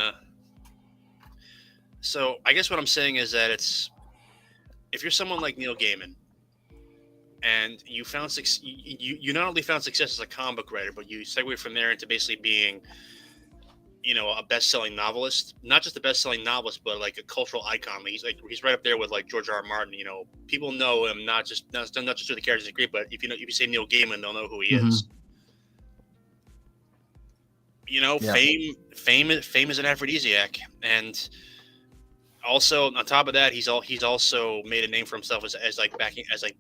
so I guess what I'm saying is that if you're someone like Neil Gaiman, and you not only found success as a comic book writer, but you segued from there into basically being a best-selling novelist, not just a best-selling novelist, but like a cultural icon. He's right up there with like George R. R. Martin. People know him not just through the characters he created, but if you say Neil Gaiman, they'll know who he is. Yeah. Fame is an aphrodisiac, and also on top of that, he's also made a name for himself as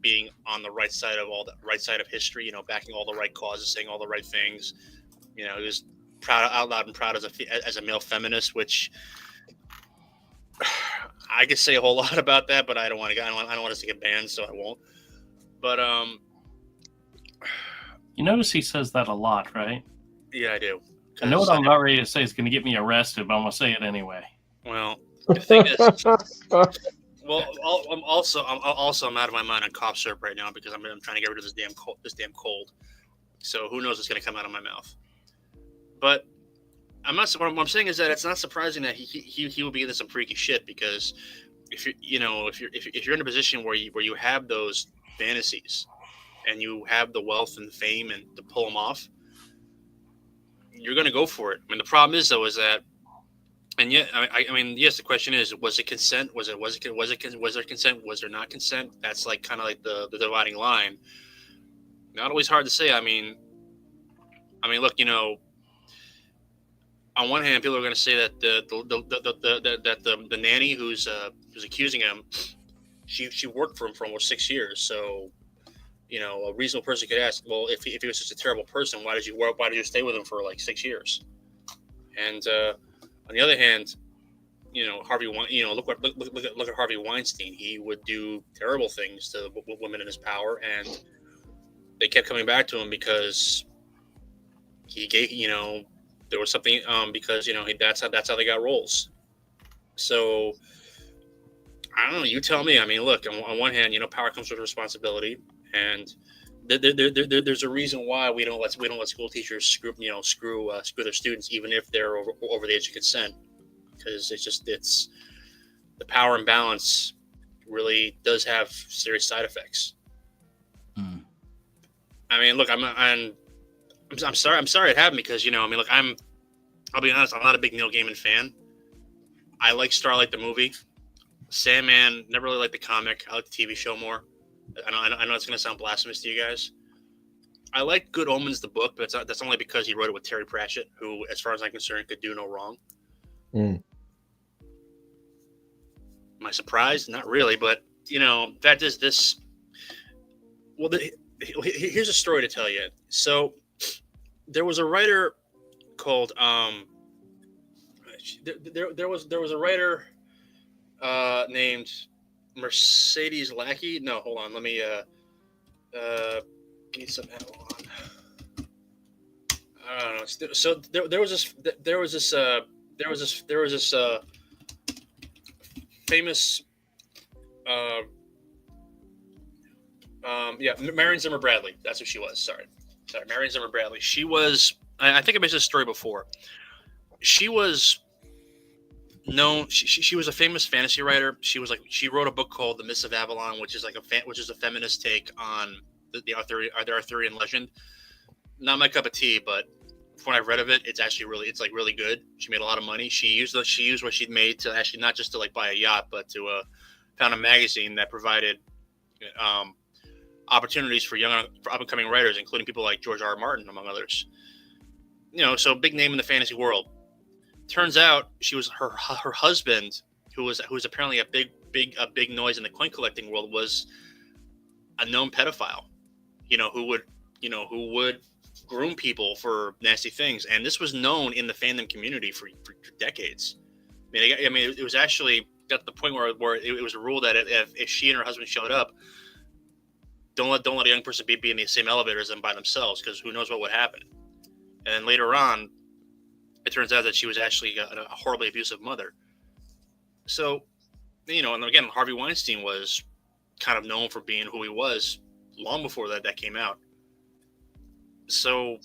being on the right side of history. Backing all the right causes, saying all the right things. He was out loud and proud as a male feminist, which I could say a whole lot about that, but I don't want us to get banned, so I won't. But you notice he says that a lot, right? Yeah, I do. I know what I'm about ready to say is going to get me arrested, but I'm going to say it anyway. Well, the thing is, I'm out of my mind on cough syrup right now because I'm trying to get rid of this damn cold. So who knows what's going to come out of my mouth? But what I'm saying is that it's not surprising that he will be into some freaky shit, because if you're in a position where you have those fantasies and you have the wealth and fame and to pull them off, you're going to go for it. I mean, the problem is though is that, and yet I mean, yes, the question is, was it consent? Was there consent? Was there not consent? That's like kind of like the dividing line. Not always hard to say. I mean, look, on one hand, people are going to say that the nanny who's accusing him, she worked for him for almost 6 years. So, a reasonable person could ask, well, if he was such a terrible person, why did you stay with him for like 6 years? And on the other hand, Harvey, look at Harvey Weinstein. He would do terrible things to women in his power, and they kept coming back to him because he gave, there was something because that's how they got roles. So I don't know. You tell me. I mean, look. On one hand, power comes with responsibility, and there's a reason why we don't let school teachers screw their students, even if they're over the age of consent, because it's the power imbalance really does have serious side effects. I mean, look, I'm sorry it happened because look, I'll be honest, I'm not a big Neil Gaiman fan. I like Starlight the movie. Sandman, never really liked the comic. I like the TV show more. I know it's going to sound blasphemous to you guys. I like Good Omens the book, but that's only because he wrote it with Terry Pratchett, who, as far as I'm concerned, could do no wrong. Am I surprised? Not really, but fact is this. Well, here's a story to tell you. So there was a writer called there was a writer named Mercedes Lackey. No, hold on. Let me need some help on. I don't know. So there was this famous Marion Zimmer Bradley. That's who she was. Sorry, Marion Zimmer Bradley. She was. I think I mentioned this story before. She was No, she was a famous fantasy writer. She wrote a book called The Mists of Avalon, which is which is a feminist take on the Arthurian legend. Not my cup of tea, but from what I've read of it, it's actually it's like really good. She made a lot of money. She used what she'd made to actually not just to like buy a yacht, but to found a magazine that provided opportunities for up and coming writers, including people like George R. R. Martin, among others. So big name in the fantasy world. Turns out she was her husband, who was apparently a big noise in the coin collecting world, was a known pedophile. Who would groom people for nasty things, and this was known in the fandom community for decades. I mean, it was actually got to the point where it was a rule that if she and her husband showed up, don't let a young person be in the same elevator as them by themselves, because who knows what would happen. And then later on, it turns out that she was actually a horribly abusive mother. So, and again, Harvey Weinstein was kind of known for being who he was long before that came out. So,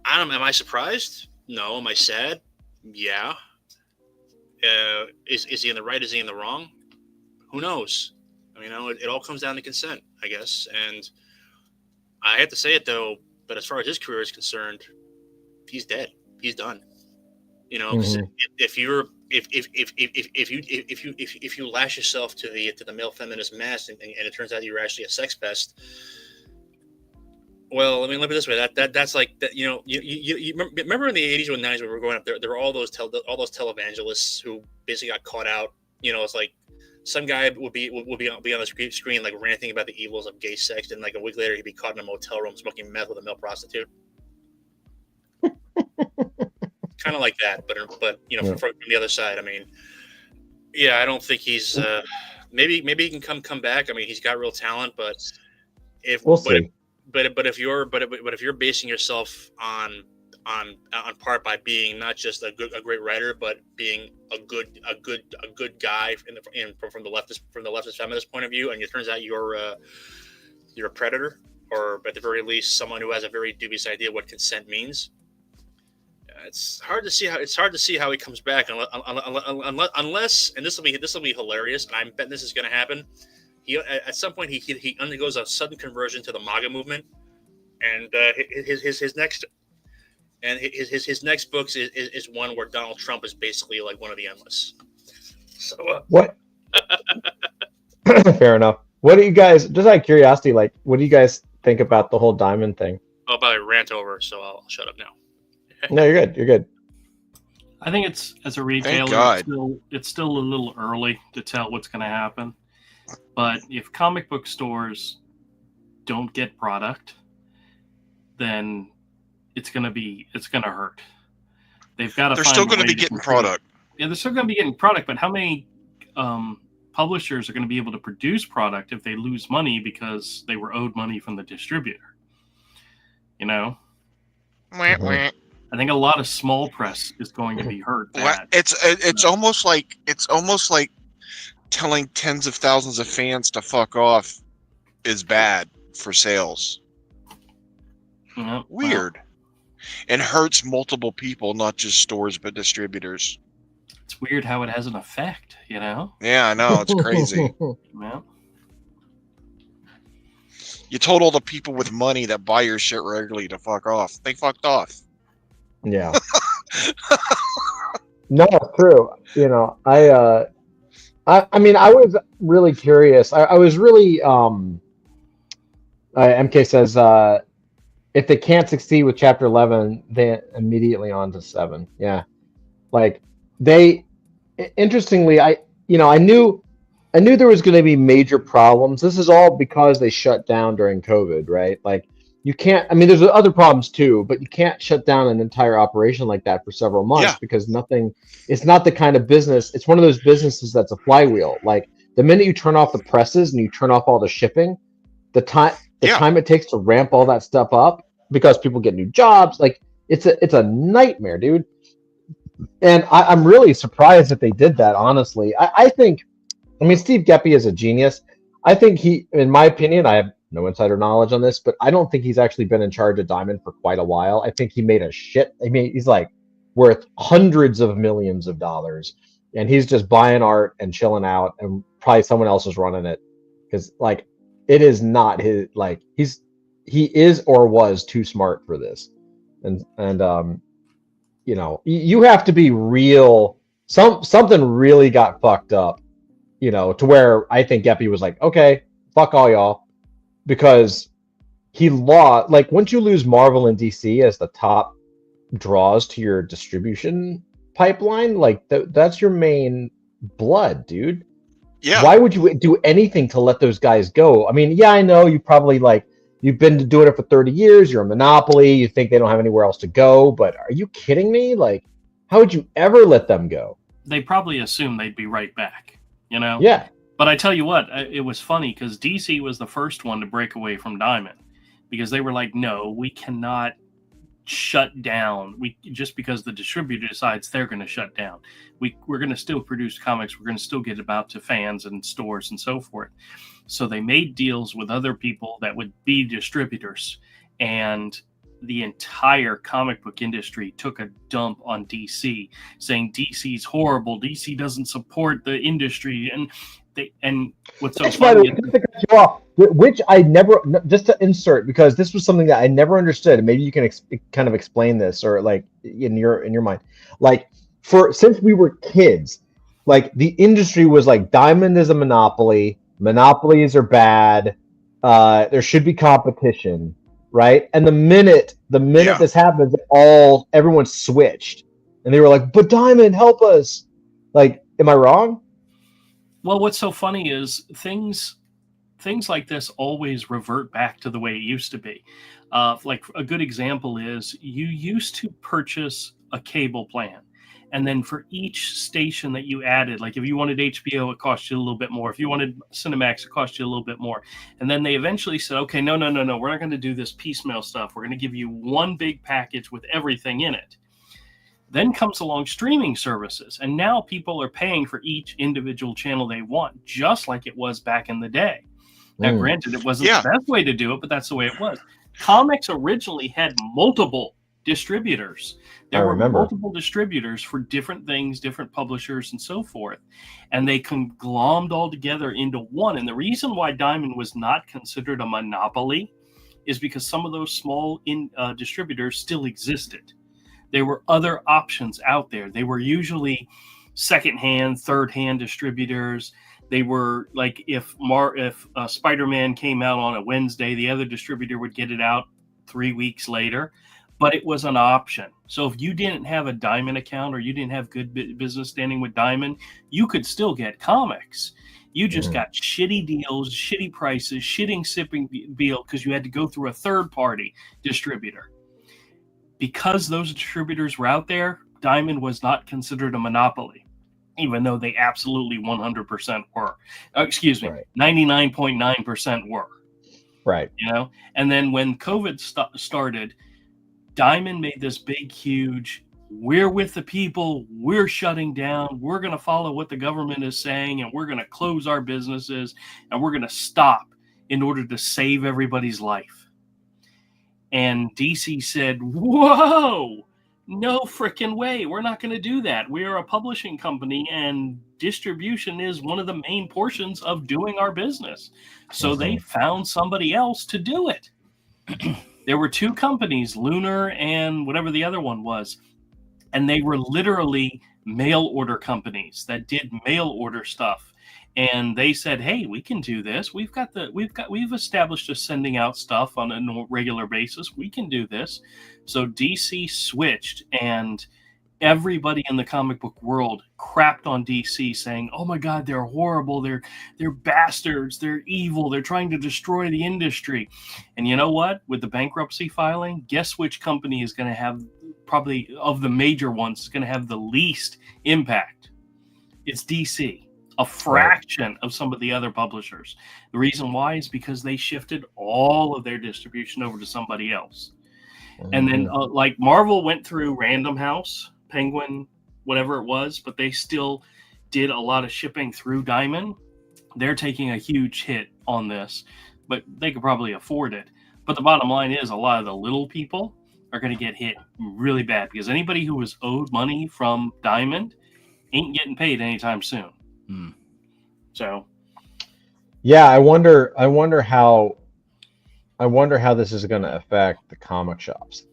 am I surprised? No. Am I sad? Yeah. Is he in the right? Is he in the wrong? Who knows? I mean, it all comes down to consent, I guess. And I have to say it though, but as far as his career is concerned, he's dead. He's done. Mhm. If you lash yourself to the male feminist mask and it turns out you're actually a sex pest. Well, I mean, look at it this way. That's like that. You remember in the 80s or 90s when we were growing up, there were all those televangelists who basically got caught out. It's like some guy would be on the screen like ranting about the evils of gay sex, and like a week later he'd be caught in a motel room smoking meth with a male prostitute. Kind of like that, but from the other side. I mean, yeah, I don't think he's maybe he can come back. I mean, he's got real talent, but We'll see. if you're basing yourself on part by being not just a great writer, but being a good guy from the leftist feminist point of view, and it turns out you're a predator, or at the very least someone who has a very dubious idea what consent means. It's hard to see how he comes back unless, and this will be hilarious, and I'm betting this is going to happen. He at some point he undergoes a sudden conversion to the MAGA movement, and his next books is one where Donald Trump is basically like one of the endless. So What? Fair enough. What do you guys, just out of curiosity, like, what do you guys think about the whole diamond thing? I'll probably rant over, so I'll shut up now. No, you're good. You're good. I think it's, as a retailer, God. it's still a little early to tell what's going to happen. But if comic book stores don't get product, then it's going to hurt. They've got to. They're still going to be getting product. Yeah, they're still going to be getting product, but how many publishers are going to be able to produce product if they lose money because they were owed money from the distributor? I think a lot of small press is going to be hurt. Bad. It's almost like telling tens of thousands of fans to fuck off is bad for sales. Weird. And hurts multiple people, not just stores but distributors. It's weird how it has an effect, Yeah, I know, it's crazy. Yeah. You told all the people with money that buy your shit regularly to fuck off. They fucked off. Yeah. No, true. I mean, I was really curious. I was really MK says if they can't succeed with chapter 11, then immediately on to 7. Yeah. Like interestingly, I knew there was going to be major problems. This is all because they shut down during COVID, right? Like you can't, I mean, there's other problems too, but you can't shut down an entire operation like that for several months because it's not the kind of business. It's one of those businesses that's a flywheel. Like the minute you turn off the presses and you turn off all the shipping, the time it takes to ramp all that stuff up because people get new jobs, like it's a nightmare, dude. And I'm really surprised that they did that, honestly. I think Steve Geppi is a genius. I think he, in my opinion, I have no insider knowledge on this, but I don't think he's actually been in charge of Diamond for quite a while. I think he made he's like worth hundreds of millions of dollars, and he's just buying art and chilling out, and probably someone else is running it because like it is not his like he is or was too smart for this, and you know, you have to be real. Something really got fucked up, you know, to where I think Geppi was like, okay, fuck all y'all, because he lost. Like, once you lose Marvel and DC as the top draws to your distribution pipeline, like that's your main blood, dude. Yeah. Why would you do anything to let those guys go? I mean, yeah, I know you probably like you've been doing it for 30 years. You're a monopoly. You think they don't have anywhere else to go, but are you kidding me? Like, how would you ever let them go? They probably assumed they'd be right back, you know? Yeah. But I tell you what, it was funny because DC was the first one to break away from Diamond because they were like, no, we cannot shut down. Just because the distributor decides they're going to shut down. We're going to still produce comics. We're going to still get it out to fans and stores and so forth. So they made deals with other people that would be distributors, and the entire comic book industry took a dump on DC, saying DC's horrible. DC doesn't support the industry, and what's so funny? Just to cut you off, which I never, just to insert, because this was something that I never understood, and maybe you can kind of explain this, or like in your mind, like since we were kids, like the industry was like Diamond is a monopoly, monopolies are bad, there should be competition, right? And the minute this happens, everyone switched, and they were like, "But Diamond, help us!" Like, am I wrong? Well, what's so funny is things like this always revert back to the way it used to be. Like a good example is you used to purchase a cable plan, and then for each station that you added, like if you wanted HBO, it cost you a little bit more. If you wanted Cinemax, it cost you a little bit more. And then they eventually said, okay, no, we're not going to do this piecemeal stuff. We're going to give you one big package with everything in it. Then comes along streaming services, and now people are paying for each individual channel they want, just like it was back in the day. Now, granted, it wasn't the best way to do it, but that's the way it was. Comics originally had multiple distributors. There were multiple distributors for different things, different publishers, and so forth. And they conglommed all together into one. And the reason why Diamond was not considered a monopoly is because some of those small distributors still existed. There were other options out there. They were usually second-hand, third-hand distributors. They were like if Spider-Man came out on a Wednesday, the other distributor would get it out 3 weeks later. But it was an option. So if you didn't have a Diamond account or you didn't have good business standing with Diamond, you could still get comics. You just got shitty deals, shitty prices, shitting shipping deal because you had to go through a third-party distributor. Because those distributors were out there, Diamond was not considered a monopoly, even though they absolutely 100% were. 99.9% were. Right. You know? And then when COVID started, Diamond made this big, huge, we're with the people, we're shutting down, we're going to follow what the government is saying, and we're going to close our businesses, and we're going to stop in order to save everybody's life. And DC said, whoa, no freaking way. We're not going to do that. We are a publishing company, and distribution is one of the main portions of doing our business. So they found somebody else to do it. There were two companies, Lunar and whatever the other one was. And they were literally mail order companies that did mail order stuff. And they said, hey, we can do this. We've established a sending out stuff on a regular basis. We can do this. So DC switched, and everybody in the comic book world crapped on DC, saying, oh my God, they're horrible. They're bastards. They're evil. They're trying to destroy the industry. And you know what? With the bankruptcy filing, guess which company is going to have, probably of the major ones, is going to have the least impact? It's DC. A fraction of some of the other publishers. The reason why is because they shifted all of their distribution over to somebody else. And then like Marvel went through Random House, Penguin, whatever it was, but they still did a lot of shipping through Diamond. They're taking a huge hit on this, but they could probably afford it. But the bottom line is a lot of the little people are going to get hit really bad because anybody who was owed money from Diamond ain't getting paid anytime soon. So, yeah, I wonder how this is going to affect the comic shops.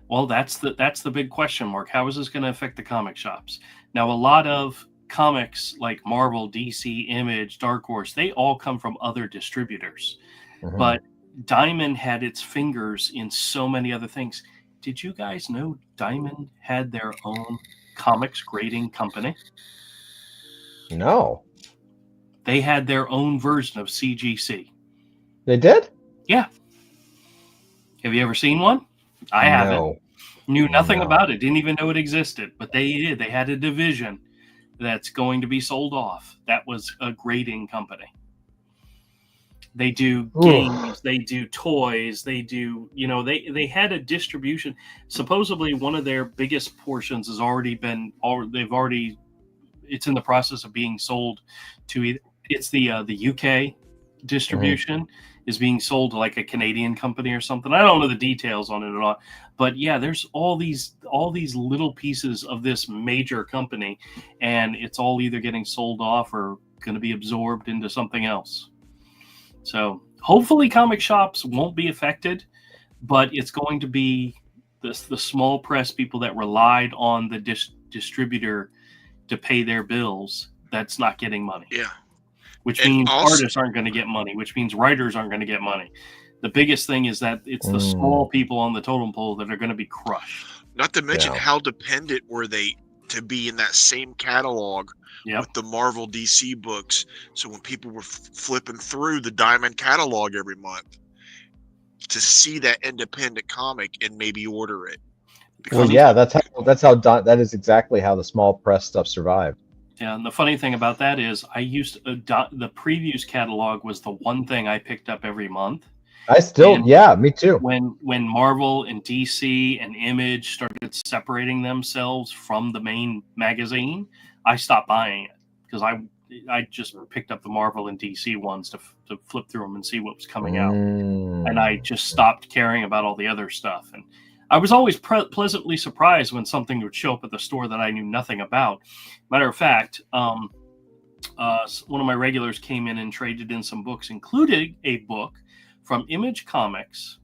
well, that's the big question mark. How is this going to affect the comic shops? Now, a lot of comics like Marvel, DC, Image, Dark Horse, they all come from other distributors. Mhm. But Diamond had its fingers in so many other things. Did you guys know Diamond had their own comics grading company? No, They had their own version of CGC. they did. Yeah. Have you ever seen one? I haven't. No. Knew nothing No. about it. Didn't even know it existed. But they did. They had a division that's going to be sold off. That was a grading company. They do games. They do toys. They do, they had a distribution. Supposedly one of their biggest portions has already been, it's in the process of being sold to, it's the UK distribution is being sold to like a Canadian company or something. I don't know the details on it at all, but yeah, there's all these little pieces of this major company, and it's all either getting sold off or going to be absorbed into something else. So hopefully comic shops won't be affected, but it's going to be the small press people that relied on the distributor to pay their bills that's not getting money. Yeah. Which And means also- artists aren't going to get money, which means writers aren't going to get money. The biggest thing is that it's the small people on the totem pole that are going to be crushed. Not to mention Yeah. how dependent were they to be in that same catalog Yep. with the Marvel DC books. So when people were flipping through the Diamond catalog every month to see that independent comic and maybe order it. Well, yeah, that is exactly how the small press stuff survived. Yeah, and the funny thing about that is I used the previews catalog was the one thing I picked up every month. I still, And yeah, me too. When Marvel and DC and Image started separating themselves from the main magazine, I stopped buying it because I just picked up the Marvel and DC ones to flip through them and see what was coming out, and I just stopped caring about all the other stuff. And I was always pleasantly surprised when something would show up at the store that I knew nothing about. Matter of fact, one of my regulars came in and traded in some books, including a book from Image Comics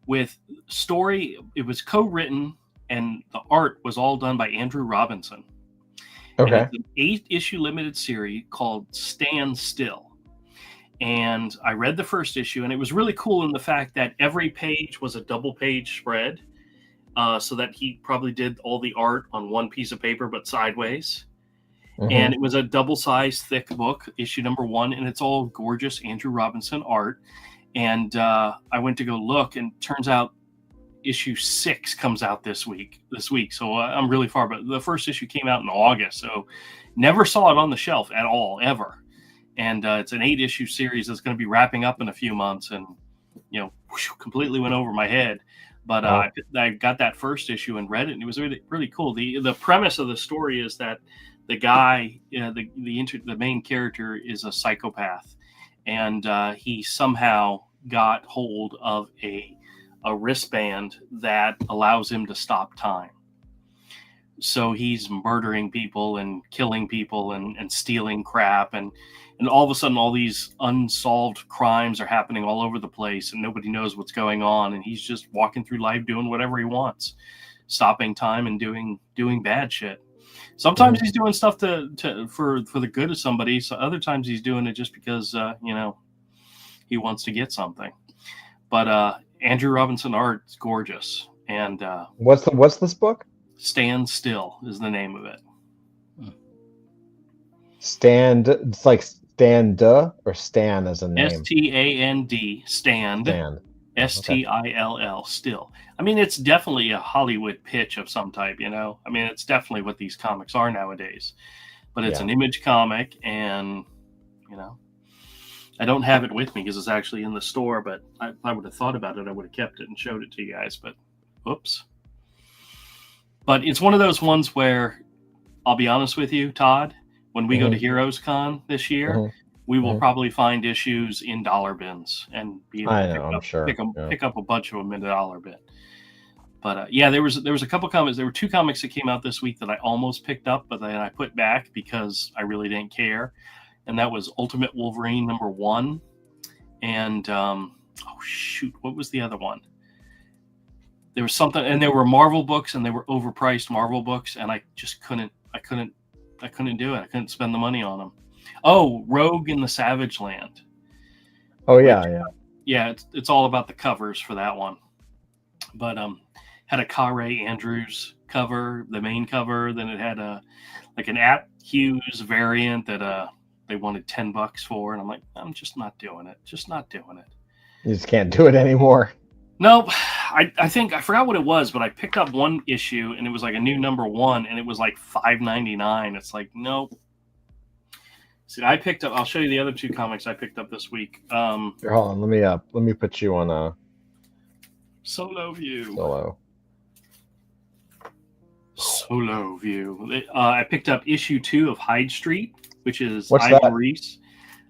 with story. It was co-written, and the art was all done by Andrew Robinson. Okay. And it's an 8-issue limited series called Stand Still. And I read the first issue, and it was really cool in the fact that every page was a double-page spread, so that he probably did all the art on one piece of paper, but sideways. And it was a double-sized, thick book, issue number 1, and it's all gorgeous Andrew Robinson art. And I went to go look, and turns out issue 6 comes out this week. So I'm really far, but the first issue came out in August, so never saw it on the shelf at all, ever. And it's an 8-issue series that's going to be wrapping up in a few months, and completely went over my head. But I got that first issue and read it, and it was really, really cool. The premise of the story is that the guy, the main character, is a psychopath, and he somehow got hold of a wristband that allows him to stop time. So he's murdering people and killing people and stealing crap, and all of a sudden all these unsolved crimes are happening all over the place, and nobody knows what's going on, and he's just walking through life doing whatever he wants, stopping time and doing bad shit. Sometimes he's doing stuff for the good of somebody. So other times he's doing it just because he wants to get something. But Andrew Robinson art is gorgeous. And what's this book? Stand Still is the name of it. It's like Stand or Stan as a name. STAND, Stand. Stan. STILL, Still. I mean, it's definitely a Hollywood pitch of some type, I mean, it's definitely what these comics are nowadays. But it's an Image comic, and, I don't have it with me because it's actually in the store, but if I would have thought about it, I would have kept it and showed it to you guys, but oops. But it's one of those ones where, I'll be honest with you, Todd, when we go to Heroes Con this year, we will probably find issues in dollar bins and be able to pick up a bunch of them in a dollar bin. But yeah, there was a couple comics. There were 2 comics that came out this week that I almost picked up, but then I put back because I really didn't care. And that was Ultimate Wolverine #1, and oh shoot, what was the other one? There was something, and there were Marvel books, and they were overpriced Marvel books, and I just couldn't do it. I couldn't spend the money on them. Oh, Rogue in the Savage Land. Oh yeah. Yeah, it's all about the covers for that one. But had a Kare Andrews cover, the main cover. Then it had an At Hughes variant that they wanted $10 for, and I'm like, I'm just not doing it. You just can't do it anymore. Nope. I think I forgot what it was, but I picked up one issue and it was like a new #1 and it was like $5.99. It's like, nope. See, I'll show you the other 2 comics I picked up this week. Here, hold on, let me put you on Solo View. Solo View. I picked up issue 2 of Hyde Street, which is What's Ivan that? Reese.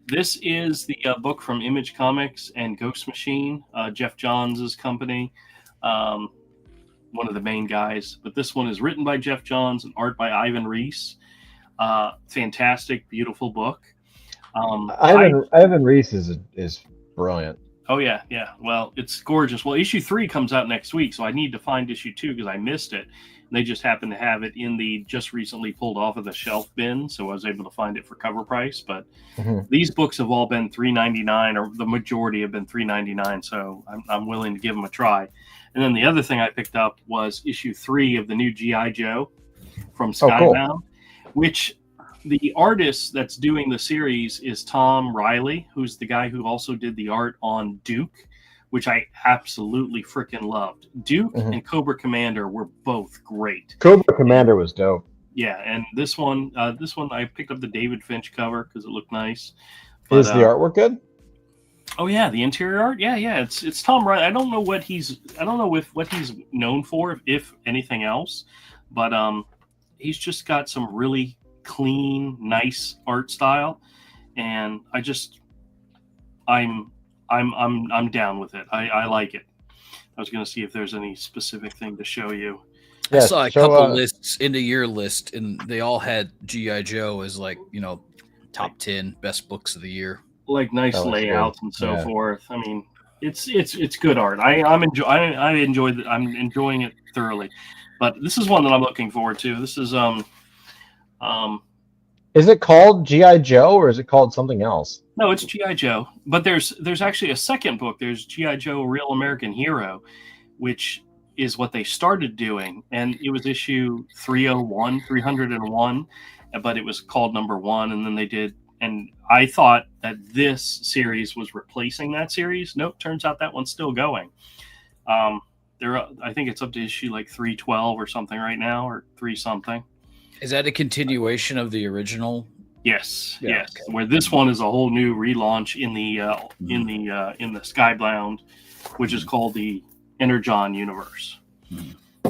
This is the book from Image Comics and Ghost Machine, Jeff Johns' company, one of the main guys. But this one is written by Jeff Johns and art by Ivan Reese. Fantastic, beautiful book. Ivan Reese is brilliant. Oh yeah. Well, it's gorgeous. Well, issue 3 comes out next week, so I need to find issue 2 because I missed it. And they just happen to have it in the just recently pulled off of the shelf bin, so I was able to find it for cover price. But these books have all been $3.99, or the majority have been $3.99, so I'm willing to give them a try. And then the other thing I picked up was issue 3 of the new G.I. Joe from Skybound, which the artist that's doing the series is Tom Riley, who's the guy who also did the art on Duke, which I absolutely freaking loved. Duke and Cobra Commander were both great. Cobra Commander was dope. Yeah, and this one I picked up the David Finch cover because it looked nice. Is the artwork good? Oh yeah, the interior art. Yeah. It's Tom Riley. I don't know what he's known for, if anything else, but he's just got some really clean, nice art style, and I'm down with it. I like it. I was going to see if there's any specific thing to show you. I saw a couple lists in the year list, and they all had G.I. Joe as top 10 best books of the year. Like nice layouts and so forth. I mean, it's good art. I'm enjoying it thoroughly. But this is one that I'm looking forward to. This is Is it called G.I. Joe or is it called something else? No, it's G.I. Joe. But there's actually a second book. There's G.I. Joe: Real American Hero, which is what they started doing, and it was issue 301, but it was called #1, and then they did. And I thought that this series was replacing that series. Nope, turns out that one's still going. I think it's up to issue like 312 or something right now, or 3 something. Is that a continuation of the original? Yes, Yeah, yes. okay. Where this one is a whole new relaunch in the Skybound, which is called the Energon universe.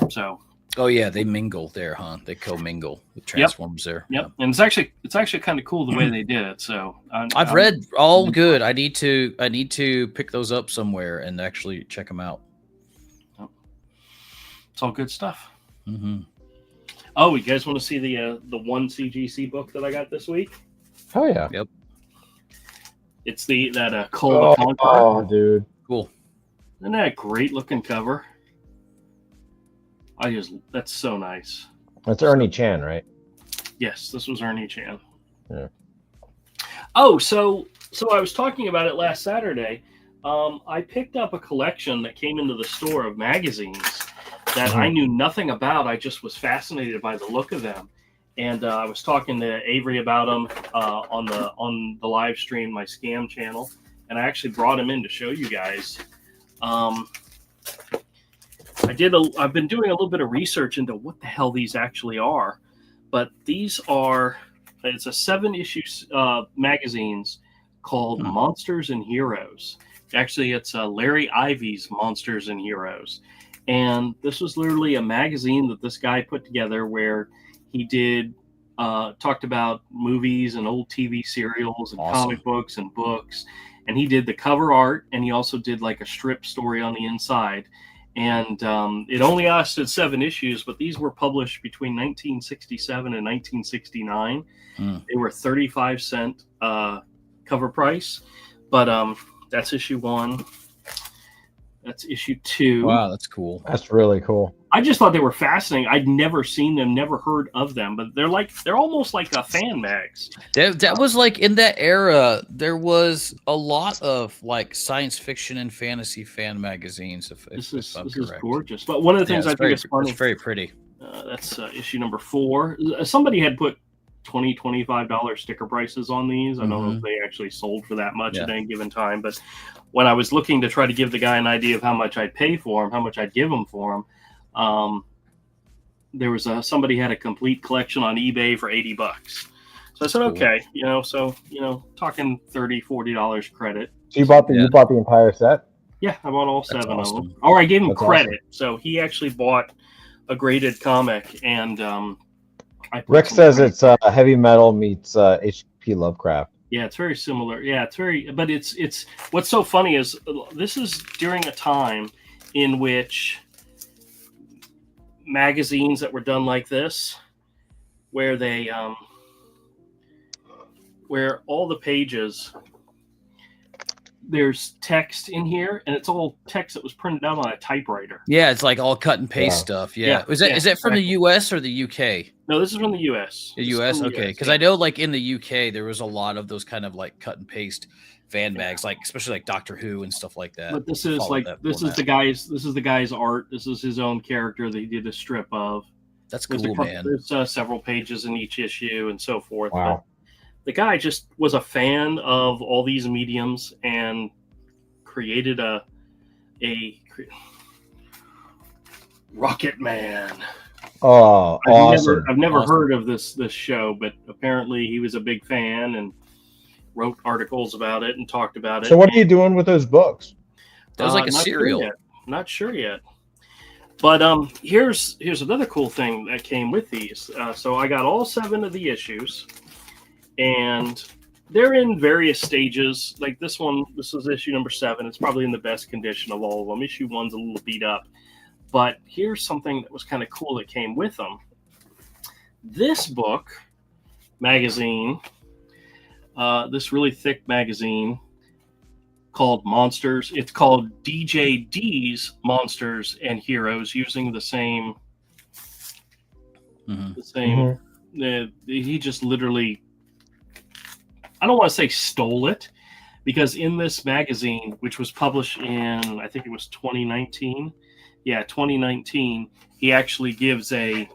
So. Oh yeah, they mingle there, huh? They co-mingle with Transformers there. Yep, and it's actually kind of cool the way they did it. So I've read all good. I need to pick those up somewhere and actually check them out. It's all good stuff. Mm-hmm. Oh, you guys want to see the one CGC book that I got this week? Oh yeah. Yep. It's that Cole the Conqueror. Oh, dude. Cool. Isn't that a great looking cover? That's so nice. That's Ernie Chan, right? Yes, this was Ernie Chan. Yeah. Oh, so I was talking about it last Saturday. I picked up a collection that came into the store of magazines that I knew nothing about. I just was fascinated by the look of them, and I was talking to Avery about them on the live stream, my Scam channel, and I actually brought them in to show you guys. I've been doing a little bit of research into what the hell these actually are, but it's a 7-issue magazines called Monsters and Heroes. Actually, it's Larry Ivy's Monsters and Heroes. And this was literally a magazine that this guy put together where he did talked about movies and old TV serials and comic books and books. And he did the cover art, and he also did like a strip story on the inside. And it only lasted 7 issues, but these were published between 1967 and 1969. They were 35-cent cover price, but that's issue 1. That's issue 2. Wow, that's cool. That's really cool. I just thought they were fascinating. I'd never seen them, never heard of them, but they're almost like a fan mags. That was like in that era. There was a lot of like science fiction and fantasy fan magazines. If I'm This is correct. gorgeous. But one of the things I think is funny. It's very pretty. That's issue number 4. Somebody had put $20, $25 sticker prices on these. I don't know if they actually sold for that much at any given time, but when I was looking to try to give the guy an idea of how much I'd pay for him, how much I'd give him for him, there was somebody had a complete collection on eBay for $80. So I said, okay, talking $30, $40 credit. So you bought the entire set? Yeah, I bought all 7 awesome. of them. Or I gave him That's credit. So he actually bought a graded comic, and Rick says it's heavy metal meets H.P. Lovecraft. Yeah, it's very similar. Yeah, but it's what's so funny is this is during a time in which magazines that were done like this, where they where all the pages, there's text in here, and it's all text that was printed out on a typewriter. Yeah, it's like all cut and paste stuff. Yeah. Is that from the U.S. or the U.K.? No, this is from the U.S. The U.S. Okay, because I know like in the U.K. there was a lot of those kind of like cut and paste fan mags, like especially like Doctor Who and stuff like that. But this is the guy's art. This is his own character that he did a strip of. That's cool, man. There's several pages in each issue and so forth. Wow. But the guy just was a fan of all these mediums and created a Rocket Man. Oh, awesome. I've never heard of this show, but apparently he was a big fan and wrote articles about it and talked about it. So what are you doing with those books? That was like a serial. Not sure yet. But here's another cool thing that came with these. So I got all 7 of the issues, and they're in various stages. Like this one, this is issue number 7. It's probably in the best condition of all of them. Issue 1's a little beat up. But here's something that was kind of cool that came with them. This book, magazine, this really thick magazine called Monsters. It's called DJD's Monsters and Heroes, using the same. He just literally, I don't want to say stole it, because in this magazine, which was published in, I think it was 2019. Yeah, 2019. He actually gives a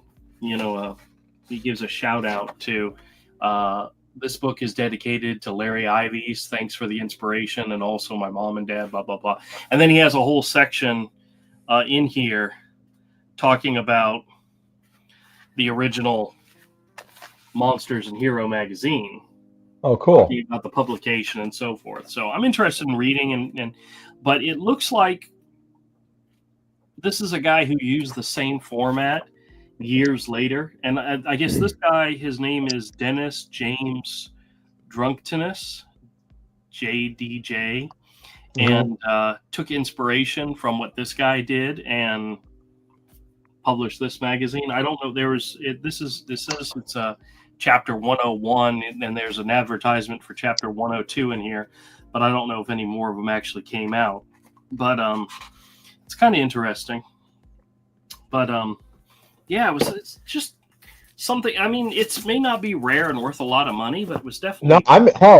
shout out to. This book is dedicated to Larry Ives. Thanks for the inspiration, and also my mom and dad. Blah blah blah. And then he has a whole section in here talking about the original Monsters and Hero magazine. Oh, cool. About the publication and so forth. So I'm interested in reading, but it looks like this is a guy who used the same format years later. And I guess this guy, his name is Dennis James Drunkenness, JDJ, and took inspiration from what this guy did and published this magazine. I don't know. This says it's chapter 101, and there's an advertisement for chapter 102 in here, but I don't know if any more of them actually came out. But it's kind of interesting. But it's just something. I mean, it may not be rare and worth a lot of money, but it was definitely. No,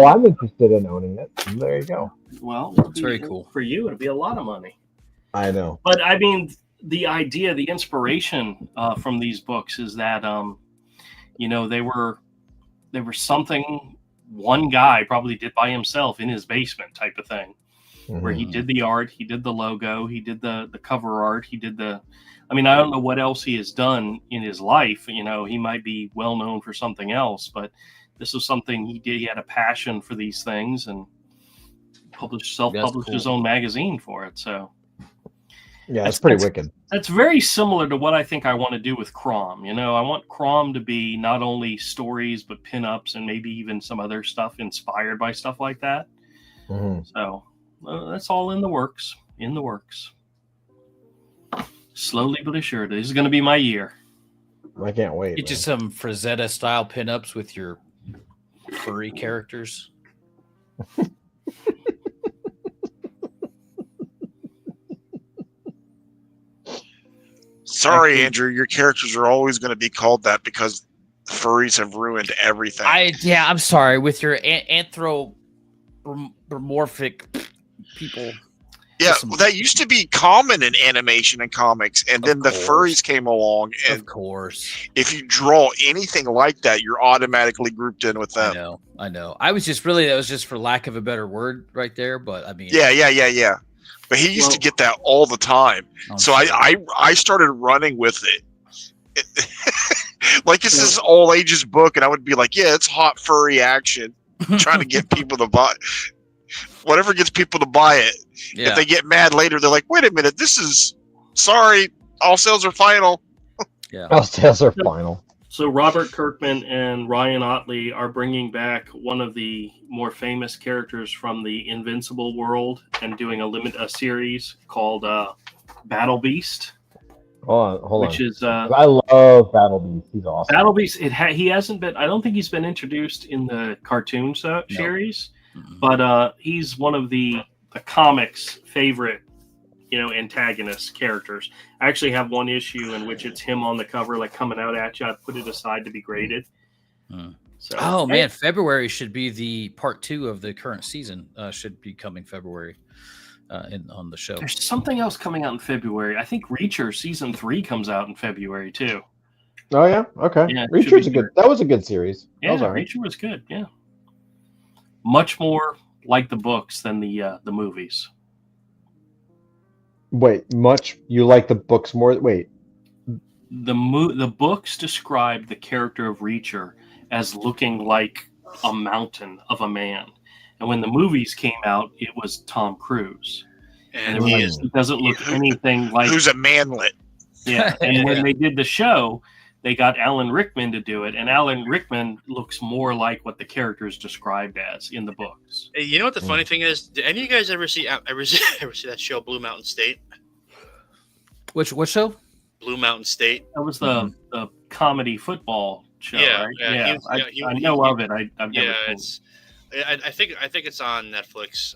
I'm interested in owning it. There you go. Well, it's very cool for you. It'd be a lot of money. I know. But I mean, the idea, the inspiration from these books is that they were something one guy probably did by himself in his basement type of thing, where he did the art, he did the logo, he did the cover art, he did the. I mean, I don't know what else he has done in his life. He might be well known for something else, but this was something he did. He had a passion for these things and self-published his own magazine for it. So, yeah, that's pretty wicked. That's very similar to what I think I want to do with Crom. I want Crom to be not only stories, but pinups and maybe even some other stuff inspired by stuff like that. So that's all in the works. Slowly but assuredly, this is going to be my year. I can't wait. Get you some Frazetta style pinups with your furry characters. Sorry, Actually- Andrew, your characters are always going to be called that because furries have ruined everything. I'm sorry with your anthropomorphic people. yeah, some- that used to be common in animation and comics, and then the course. furries came along, and Of course, if you draw anything like that, you're automatically grouped in with them. I know. That was just for lack of a better word right there. But I mean, Yeah. But he used to Well- get that all the time. I'm So sorry. I started running with it. Like this is all ages book, and I would be like, yeah, it's hot furry action, trying to get people to buy whatever gets people to buy it. yeah. If they get mad later, they're like, wait a minute, sorry, all sales are final. All sales are final. So Robert Kirkman and Ryan Otley are bringing back one of the more famous characters from the Invincible world and doing a series called Battle Beast, Hold which on. is I love Battle Beast. He's awesome. Battle Beast. He hasn't been. I don't think he's been introduced in the cartoon series, Mhm. but he's one of the comics' favorite, antagonist characters. I actually have one issue in which it's him on the cover, like coming out at you. I put it aside to be graded. Hmm. So, Oh man, February should be the part 2 of the current season. Should be coming February on the show. There's something else coming out in February. I think Reacher season 3 comes out in February too. Oh yeah, okay. Yeah, it Reacher's should a be good. That was a good series. That Yeah, was all right. Reacher was good. Yeah, much more like the books than the movies. Wait, you like the books more? Wait, The books describe the character of Reacher as looking like a mountain of a man, and when the movies came out, it was Tom Cruise, and And they were he like, is he doesn't look anything like. Who's a manlet? Yeah, and when Yeah. they did the show, they got Alan Rickman to do it, and Alan Rickman looks more like what the character is described as in the books. Hey, you know what the funny thing is? Did any of you guys ever see that show Blue Mountain State? Which show? Blue Mountain State. That was the comedy football show, Yeah, right? yeah, he was- I, yeah, he- I he- know he- of it. I've never Yeah, seen it. I think it's on Netflix.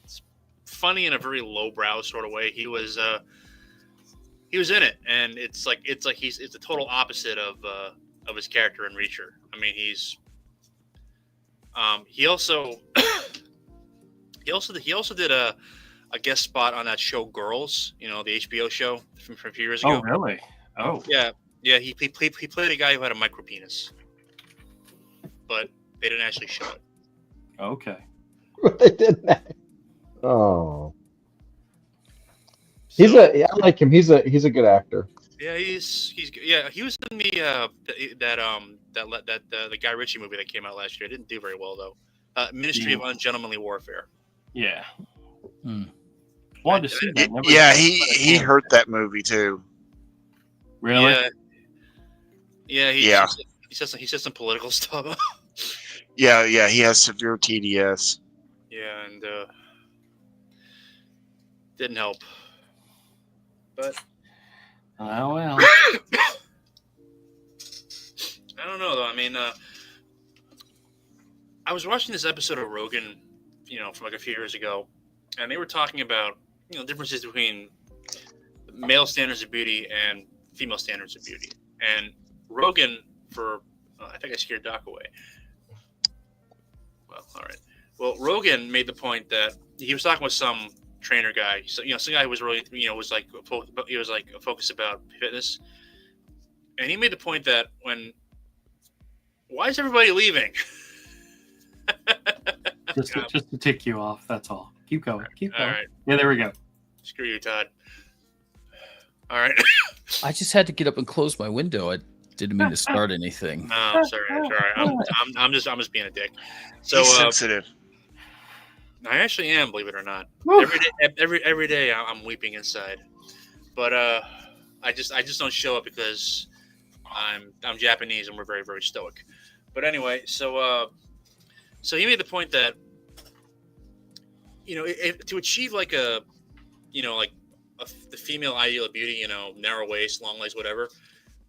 It's funny in a very lowbrow sort of way. He was in it, and it's like it's the total opposite of his character in Reacher. I mean, he also did a guest spot on that show Girls, the HBO show from a few years ago. Oh, really? Oh, Yeah, he played a guy who had a micro penis, but they didn't actually show it. okay. they did that. Oh, So, I like him. He's a good actor. yeah, he's he was in the Guy Ritchie movie that came out last year. It didn't do very well though. Ministry of Ungentlemanly Warfare. Yeah. Hmm. Wanted to see that. Never Yeah, saw it. he hurt that movie too. Really? Yeah, Yeah. He said some political stuff. Yeah, he has severe TDS. Yeah, and didn't help. But Oh well. I don't know though. I mean, I was watching this episode of Rogan, from like a few years ago, and they were talking about differences between male standards of beauty and female standards of beauty. And Rogan, I think I scared Doc away. Well, all right. Well, Rogan made the point that he was talking with some trainer guy. So, some guy who was really, was like focused about fitness. And he made the point that why is everybody leaving? just to tick you off. That's all. Keep going. Keep All going. right. Yeah, there we go. Screw you, Todd. All right. I just had to get up and close my window. I didn't mean to start anything. No, I'm sorry. I'm just being a dick. So He's sensitive. I actually am, believe it or not. Woo. Every day I'm weeping inside. But I just don't show it because I'm Japanese and we're very, very stoic. But anyway, so he made the point that to achieve like a the female ideal of beauty, narrow waist, long legs, whatever.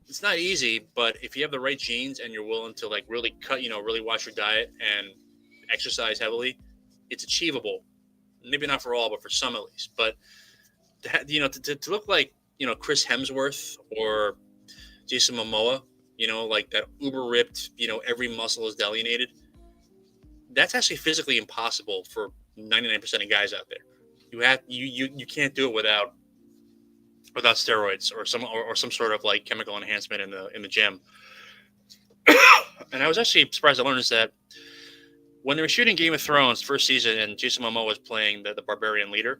It's not easy, but if you have the right genes and you're willing to like really cut, really watch your diet and exercise heavily, it's achievable. Maybe not for all, but for some at least. But to look like Chris Hemsworth or Jason Momoa, like that uber ripped, every muscle is delineated. That's actually physically impossible for 99% of guys out there. You can't do it without steroids or some sort of like chemical enhancement in the gym. And I was actually surprised to learn is that when they were shooting Game of Thrones first season and Jason Momoa was playing the barbarian leader,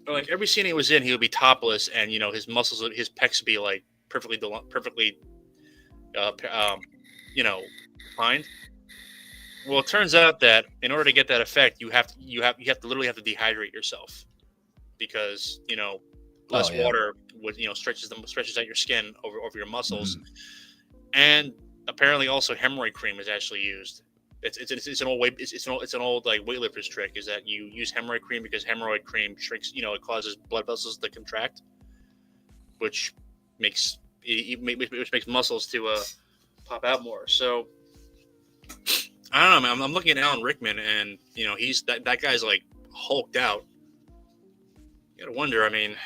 like every scene he was in, he would be topless and his muscles, his pecs would be like perfectly defined. Well, it turns out that in order to get that effect, you have to literally have to dehydrate yourself because less water would stretches out your skin over your muscles, and apparently also hemorrhoid cream is actually used. It's an old like weightlifter's trick is that you use hemorrhoid cream because hemorrhoid cream shrinks, it causes blood vessels to contract, which makes muscles to pop out more. So I don't know, man. I'm looking at Alan Rickman, and he's that guy's like hulked out. You gotta wonder. I mean,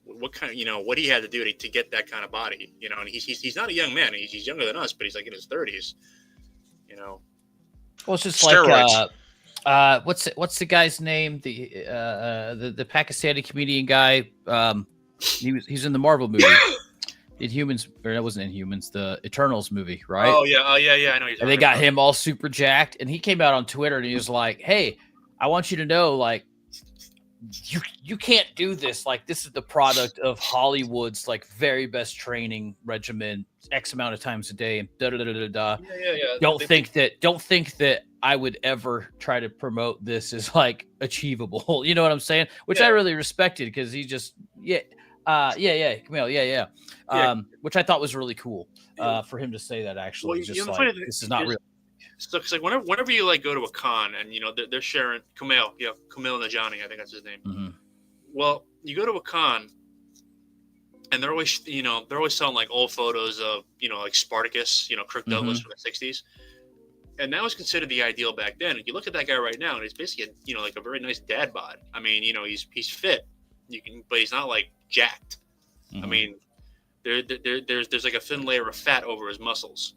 what kind of what he had to do to get that kind of body. And he's not a young man. He's younger than us, but he's like in his 30s. Well, it's just Steroids. like what's the guy's name? The Pakistani comedian guy. He's in the Marvel movie. Inhumans, or that wasn't Inhumans, the Eternals movie, right? Oh yeah, I know. And they got him all super jacked, and he came out on Twitter and he was like, "Hey, I want you to know, like, you can't do this. Like, this is the product of Hollywood's like very best training regimen, X amount of times a day, and da da da da da. Yeah. Don't think that I would ever try to promote this as like achievable. You know what I'm saying? Which I really respected because he just Camille, which I thought was really cool for him to say that. Actually, Well, just like this is not real. So it's like whenever you like go to a con and they're sharing Kumail Nanjiani, I think that's his name. Mm-hmm. Well, you go to a con and they're always selling like old photos of like Spartacus, Kirk Douglas from the 60s, and that was considered the ideal back then. And you look at that guy right now, and he's basically like a very nice dad bod. I mean, he's fit, but he's not like jacked. I mean, there's like a thin layer of fat over his muscles.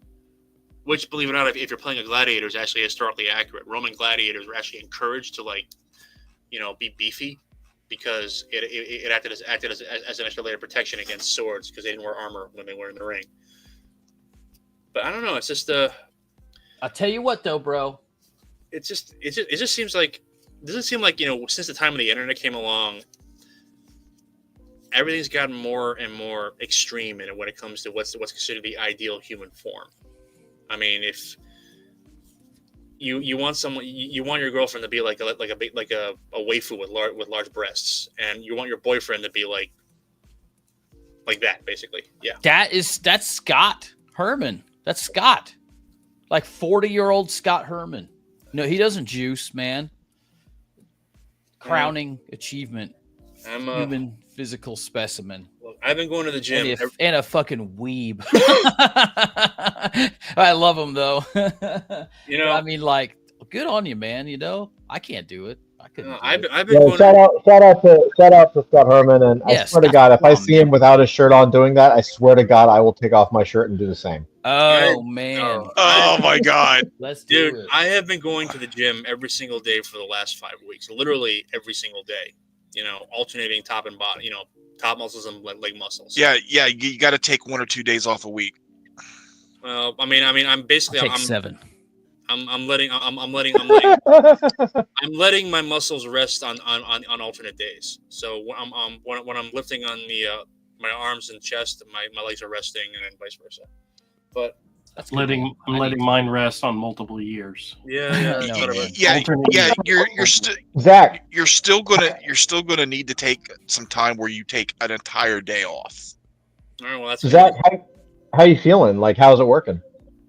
Which, believe it or not, if you're playing a gladiator, is actually historically accurate. Roman gladiators were actually encouraged to be beefy because it acted as an extra layer of protection against swords because they didn't wear armor when they were in the ring. But I don't know. It's just I'll tell you what, though, bro. It just seems like doesn't seem like since the time of the internet came along, everything's gotten more and more extreme in it when it comes to what's considered the ideal human form. I mean, if you want your girlfriend to be like a waifu with large breasts, and you want your boyfriend to be like that, basically. Yeah. That's Scott Herman. That's Scott, like 40-year-old Scott Herman. No, he doesn't juice, man. Crowning achievement. I'm human physical specimen. Look, I've been going to the gym and a fucking weeb. I love him though. I mean, like, good on you, man. I can't do it. I couldn't. I've been going shout out to Scott Herman, and I swear to God, if I see him without his shirt on doing that, I swear to God, I will take off my shirt and do the same. Oh man! Oh my God! Let's do it. I have been going to the gym every single day for the last 5 weeks, literally every single day. Alternating top and bottom, top muscles and leg muscles. Yeah, you got to take 1 or 2 days off a week. Well, I'm basically I'm 7. I'm letting my muscles rest on alternate days. So when I'm lifting on my arms and chest, my legs are resting, and then vice versa. But I'm letting mine rest on multiple years. Yeah. You're still Zach. You're still gonna need to take some time where you take an entire day off. All right. Well, that's Zach. How you feeling? Like, how's it working?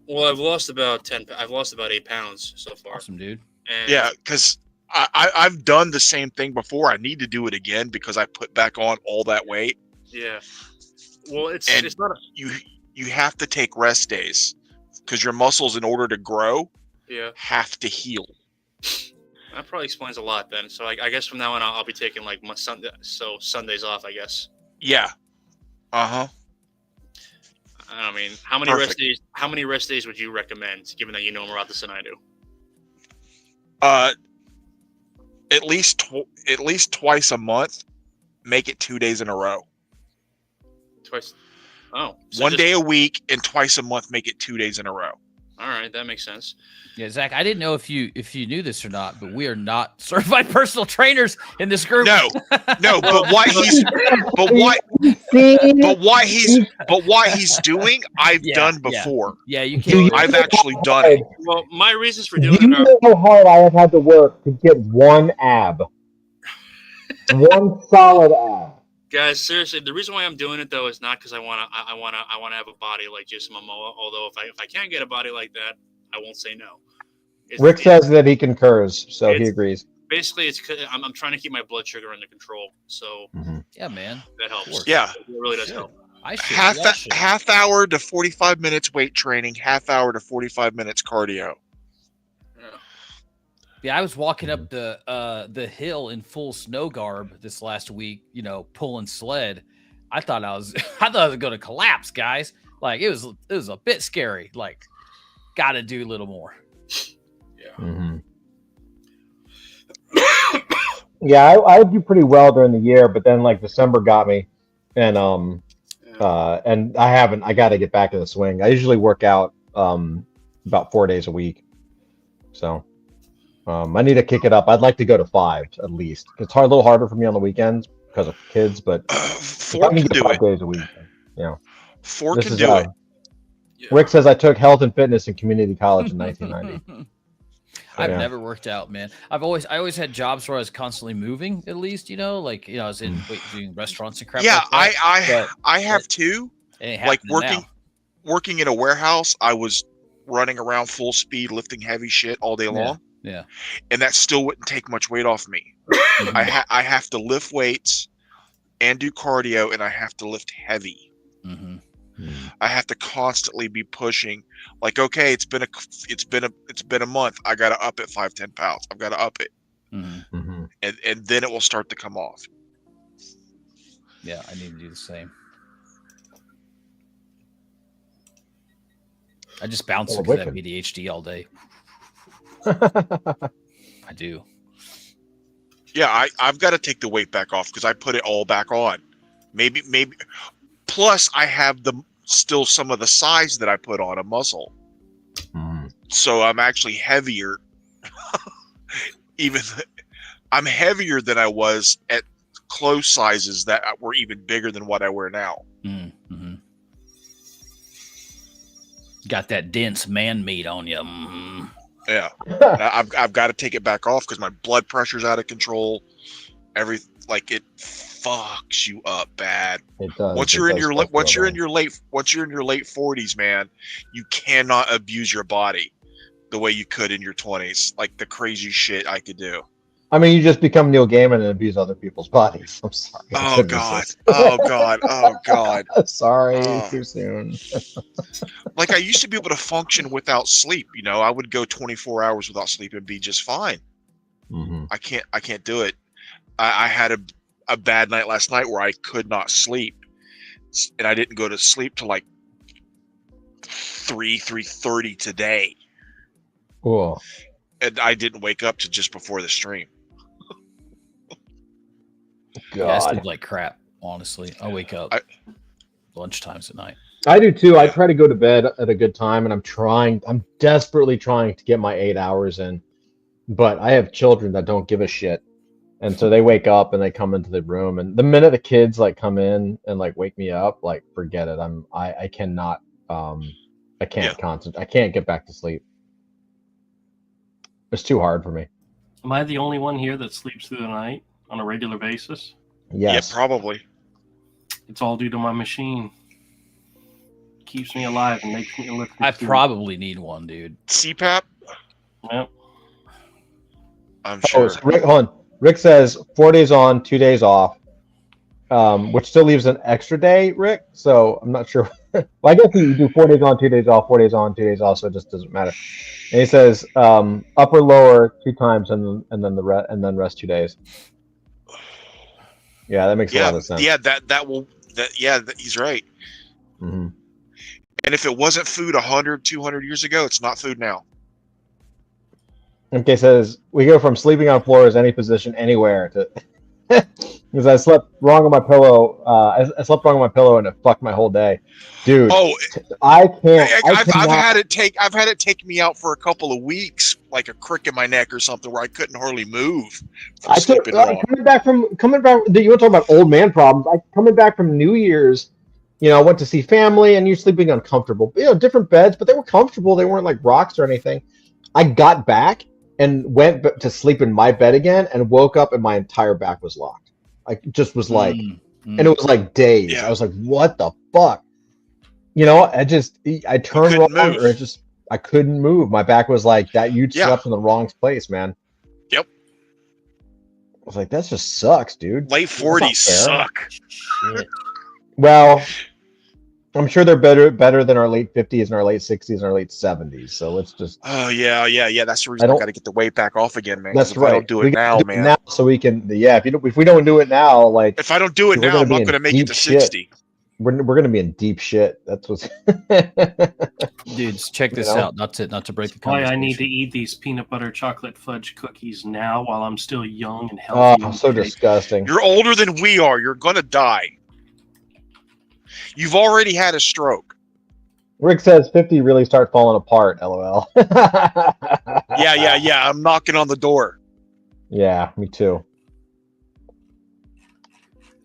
Well, I've lost about 8 pounds so far. Awesome, dude. And Yeah, because I've done the same thing before. I need to do it again because I put back on all that weight. Yeah. Well, it's not. You have to take rest days because your muscles, in order to grow, have to heal. That probably explains a lot then. So I guess from now on I'll be taking like my Sundays off, I guess. Yeah. I mean, how many rest days? How many rest days would you recommend, given that you know more about this than I do? At least twice a month. Make it 2 days in a row. Twice. Oh. So One day a week and twice a month. Make it 2 days in a row. All right, that makes sense. Yeah, Zach, I didn't know if you knew this or not, but we are not certified personal trainers in this group. No, but what he's doing, I've done before. Yeah, you can't. I've actually done it. Well, my reasons for Do doing you it are know how hard I have had to work to get one ab? One solid ab. guys. Seriously, the reason why I'm doing it though is not because I wanna have a body like Jason Momoa. Although if I can't get a body like that, I won't say no. Rick says that he concurs, so he agrees. Basically, it's I'm trying to keep my blood sugar under control. So Yeah, man. that helps. Yeah, It really does help. half hour to 45 minutes weight training, half hour to 45 minutes cardio. Yeah, I was walking up the hill in full snow garb this last week, pulling sled. I thought I was going to collapse, guys. Like it was a bit scary. Like, got to do a little more. Yeah. Yeah, I would do pretty well during the year, but then like December got me, and I got to get back in the swing. I usually work out about 4 days a week, so. I need to kick it up. I'd like to go to 5 at least. It's a little harder for me on the weekends because of kids, but 4 can do 5 days a week. 4 can do it. Rick says I took health and fitness in community college in 1990. I've never worked out, man. I always had jobs where I was constantly moving. At least I was in doing restaurants and crap. Yeah, like that. I have too. Like working in a warehouse, I was running around full speed, lifting heavy shit all day long. Yeah, and that still wouldn't take much weight off me. I have to lift weights and do cardio, and I have to lift heavy. I have to constantly be pushing. Like, okay, it's been a month. I got to up it 5-10 pounds. I've got to up it, and then it will start to come off. Yeah, I need to do the same. I just bounce into that ADHD all day. I do. Yeah, I've got to take the weight back off because I put it all back on. Maybe. Plus, I have still some of the size that I put on a muscle, so I'm actually heavier. I'm heavier than I was at clothes sizes that were even bigger than what I wear now. Got that dense man meat on you. Yeah, I've got to take it back off because my blood pressure's out of control. It fucks you up bad. It does. Once you're in your late 40s, man, you cannot abuse your body the way you could in your 20s. Like the crazy shit I could do. I mean, you just become Neil Gaiman and abuse other people's bodies. I'm sorry. Oh God. Oh God. Sorry, too soon. Like I used to be able to function without sleep. I would go 24 hours without sleep and be just fine. I can't do it. I had a bad night last night where I could not sleep, and I didn't go to sleep till like 3:30 today. Cool. And I didn't wake up to just before the stream. God. Yeah, I sleep like crap. Honestly, I wake up lunchtimes at night. I do too. I try to go to bed at a good time, and I'm desperately trying to get my 8 hours in, but I have children that don't give a shit. And so they wake up and they come into the room, and the minute the kids come in and wake me up, forget it. I cannot I can't concentrate. I can't get back to sleep. It's too hard for me. Am I the only one here that sleeps through the night on a regular basis? Yes. Yeah, probably. It's all due to my machine. Keeps me alive and makes me lift. I probably need one, dude. CPAP? Yep. I'm Oh, sure. so Rick, hold on. Rick says 4 days on, 2 days off, which still leaves an extra day, Rick. So I'm not sure. Well, I guess you do 4 days on, 2 days off, 4 days on, 2 days off, so it just doesn't matter. And he says upper lower 2 times and then rest 2 days. Yeah, that makes a lot of sense. Yeah, he's right. Mm-hmm. And if it wasn't food 100, 200 years ago, it's not food now. Okay, says we go from sleeping on floors, any position, anywhere, to because I slept wrong on my pillow. I slept wrong on my pillow, and it fucked my whole day, dude. Oh, I can't. I've had it take me out for a couple of weeks, like a crick in my neck or something, where I couldn't hardly move. Sleeping wrong. Coming back. You want to talk about old man problems? Coming back from New Year's. I went to see family, and you're sleeping uncomfortable. Different beds, but they were comfortable. They weren't like rocks or anything. I got back and went to sleep in my bed again, and woke up, and my entire back was locked. I just was like, and it was like days. Yeah. I was like, what the fuck? I turned wrong, or I couldn't move. My back was like that. You slept in the wrong place, man. Yep. I was like, that just sucks, dude. Late 40s suck. Shit. Well, I'm sure they're better than our late 50s and our late 60s and our late 70s. So let's just. Oh yeah. That's the reason I got to get the weight back off again, man. That's right. If I don't do it now, man. Now, so we can. Yeah. If we don't do it now, like. If I don't do it now, I'm not going to make it to 60. We're gonna be in deep shit. That's what's. Dudes, check this out. Not to break the Why conversation. I need to eat these peanut butter chocolate fudge cookies now while I'm still young and healthy. Oh, so disgusting. You're older than we are. You're gonna die. You've already had a stroke. Rick says 50 really start falling apart. LOL. Yeah. I'm knocking on the door. Yeah, me too.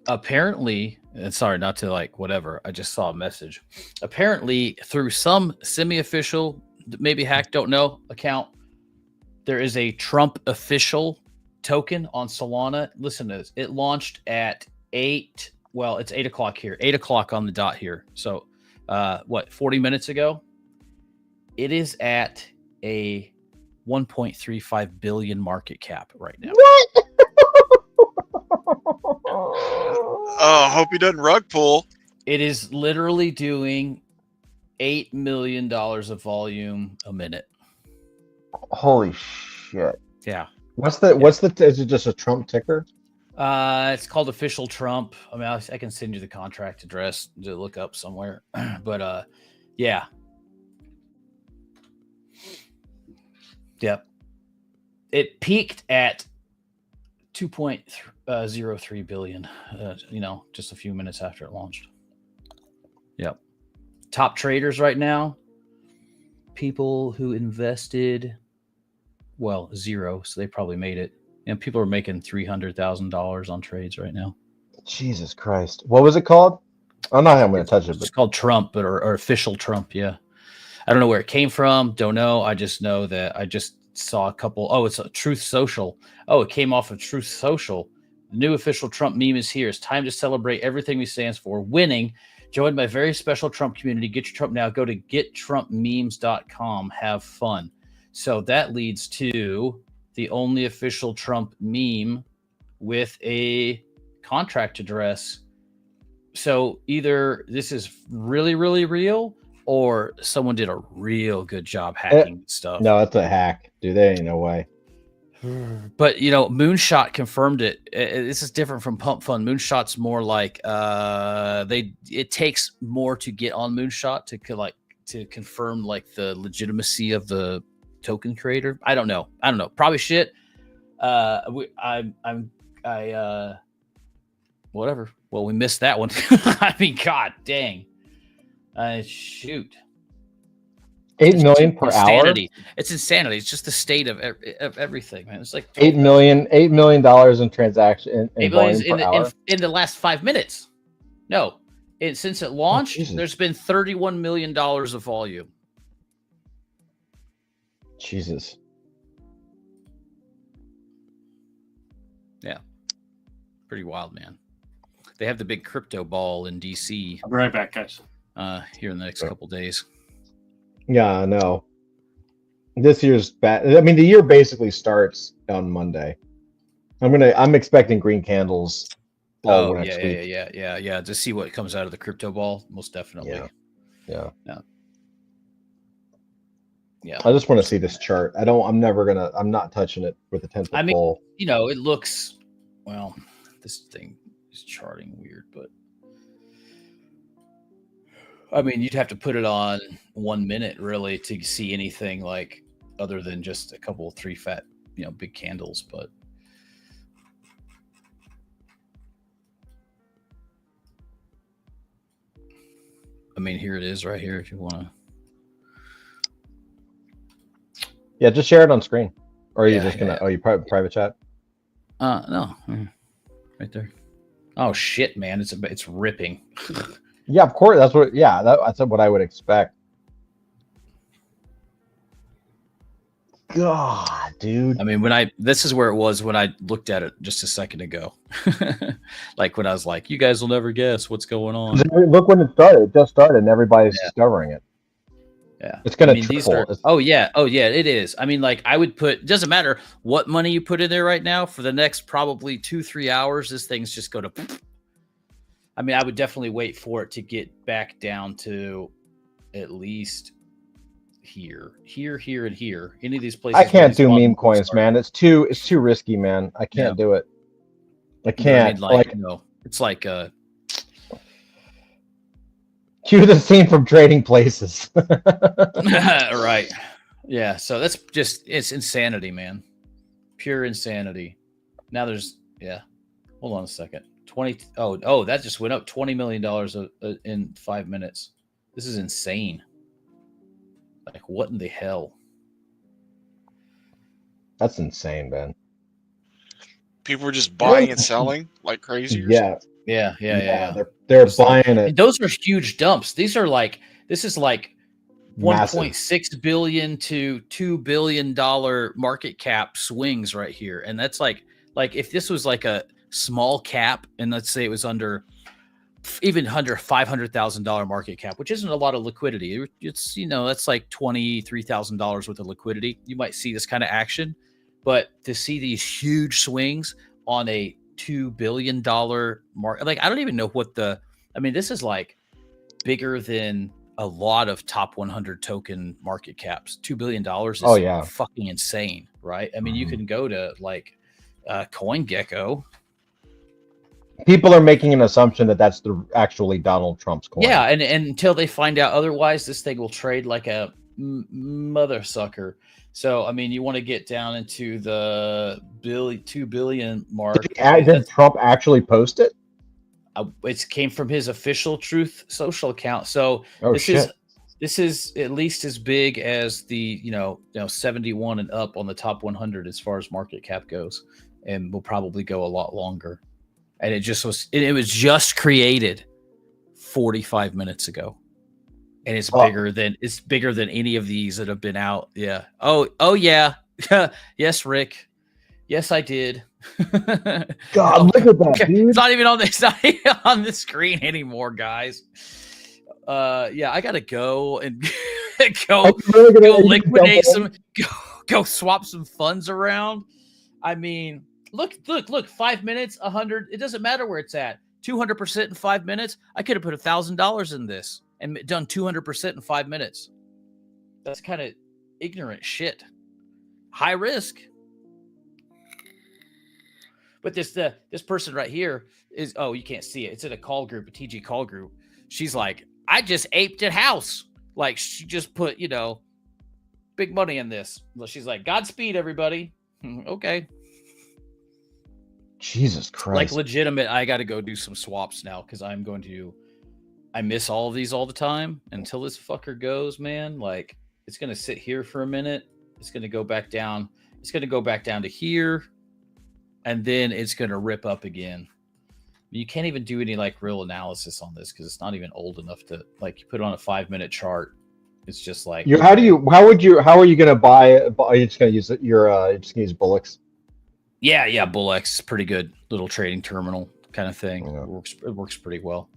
Apparently, and sorry, not to like whatever. I just saw a message. Apparently, through some semi-official, maybe hack, don't know account, there is a Trump official token on Solana. Listen to this. It launched at 8. Well, it's 8 o'clock here. 8 o'clock on the dot here. So, 40 minutes ago? It is at a 1.35 billion market cap right now. What? Oh, hope he doesn't rug pull. It is literally doing $8 million of volume a minute. Holy shit. Yeah. Is it just a Trump ticker? It's called Official Trump. I mean, I can send you the contract address to look up somewhere. But yeah. Yep. It peaked at 2.03 billion, just a few minutes after it launched. Yep. Top traders right now, people who invested, well, 0, so they probably made it. And people are making $300,000 on trades right now. Jesus Christ. What was it called? I'm not going to touch it. It's called Trump, or Official Trump, yeah. I don't know where it came from. Don't know. I just know that I just saw a couple. Oh, it's a Truth Social. Oh, it came off of Truth Social. The new official Trump meme is here. It's time to celebrate everything he stands for. Winning. Join my very special Trump community. Get your Trump now. Go to gettrumpmemes.com. Have fun. So that leads to the only official Trump meme with a contract address. So either this is really, really real, or someone did a real good job hacking stuff. No, it's a hack, dude. There ain't no way. But Moonshot confirmed it. This is different from Pump Fund. Moonshot's more like it takes more to get on Moonshot to confirm like the legitimacy of the token creator. I don't know. Probably shit. Whatever. Well, we missed that one. I mean, god dang. Shoot. 8 million per insanity. hour. It's insanity. It's just the state of everything, man. It's like $8 million in transaction in volume per hour. In the last 5 minutes. No, since it launched, there's been $31 million of volume. Jesus. Yeah. Pretty wild, man. They have the big crypto ball in DC. I'll be right back, guys. Here in the next couple days. Yeah, I know. This year's bad. I mean, the year basically starts on Monday. I'm expecting green candles all next week. Yeah. To see what comes out of the crypto ball, most definitely. Yeah. Yeah. I just want to see this chart. I'm not touching it with a 10-foot pole. You know, it looks, well, this thing is charting weird, but I mean, you'd have to put it on 1 minute really to see anything like other than just a couple of 3 fat, big candles, but I mean, here it is right here if you want to. Yeah, just share it on screen. Or are you just going to, you private chat? No. Right there. Oh, shit, man. It's ripping. Yeah, of course. That's what I would expect. God, dude. I mean, this is where it was when I looked at it just a second ago. Like when I was like, you guys will never guess what's going on. Look when it started. It just started and everybody's discovering it. Yeah. It's going to triple. Oh, yeah, it is. I mean, like I would it doesn't matter what money you put in there right now for the next probably 2-3 hours, this thing's just going to, I mean, I would definitely wait for it to get back down to at least here, and here. Any of these places. I can't do meme coins, man. It's too risky, man. I can't do it. I can't. It's like cue the scene from Trading Places. Right. Yeah. So that's it's insanity, man. Pure insanity. Now there's hold on a second. That just went up $20 million in 5 minutes. This is insane. Like, what in the hell? That's insane, man. People are just buying and selling like crazy. Yeah. They're buying it. And those are huge dumps. This is like 1.6 billion to $2 billion market cap swings right here. And that's like if this was like a small cap, and let's say it was under $500,000 market cap, which isn't a lot of liquidity. It's that's like $23,000 worth of liquidity. You might see this kind of action, but to see these huge swings on a $2 billion market, like I don't even know this is like bigger than a lot of top 100 token market caps. $2 billion is fucking insane, right? I mean, you can go to like CoinGecko. People are making an assumption that that's actually Donald Trump's coin. Yeah, and until they find out otherwise, this thing will trade like a mother sucker. So, I mean, you want to get down into the 2 billion mark. Did Trump actually post it? It came from his official Truth Social account. So this is at least as big as the 71 and up on the top 100 as far as market cap goes, and will probably go a lot longer. And it was just created 45 minutes ago. And it's bigger than any of these that have been out. Yeah. Oh yeah. Yes, Rick. Yes, I did. God, look at that, dude. It's not even on the screen anymore, guys. I gotta go and go liquidate go swap some funds around. I mean, look, 5 minutes, 100. It doesn't matter where it's at. 200% in 5 minutes. I could have put $1,000 in this and done 200% in 5 minutes. That's kind of ignorant shit. High risk. But this person right here is, you can't see it. It's in a call group, a TG call group. She's like, I just aped at house. Like she just put, big money in this. She's like, Godspeed, everybody. Okay. Jesus Christ. Like legitimate, I got to go do some swaps now because I miss all of these all the time until this fucker goes, man. Like it's going to sit here for a minute. It's going to go back down. It's going to go back down to here. And then it's going to rip up again. You can't even do any like real analysis on this because it's not even old enough to like you put it on a 5-minute chart. It's just like how are you going to buy it? Are you just going to use Bullux? Yeah, Bullux, pretty good little trading terminal kind of thing. Yeah. It works pretty well.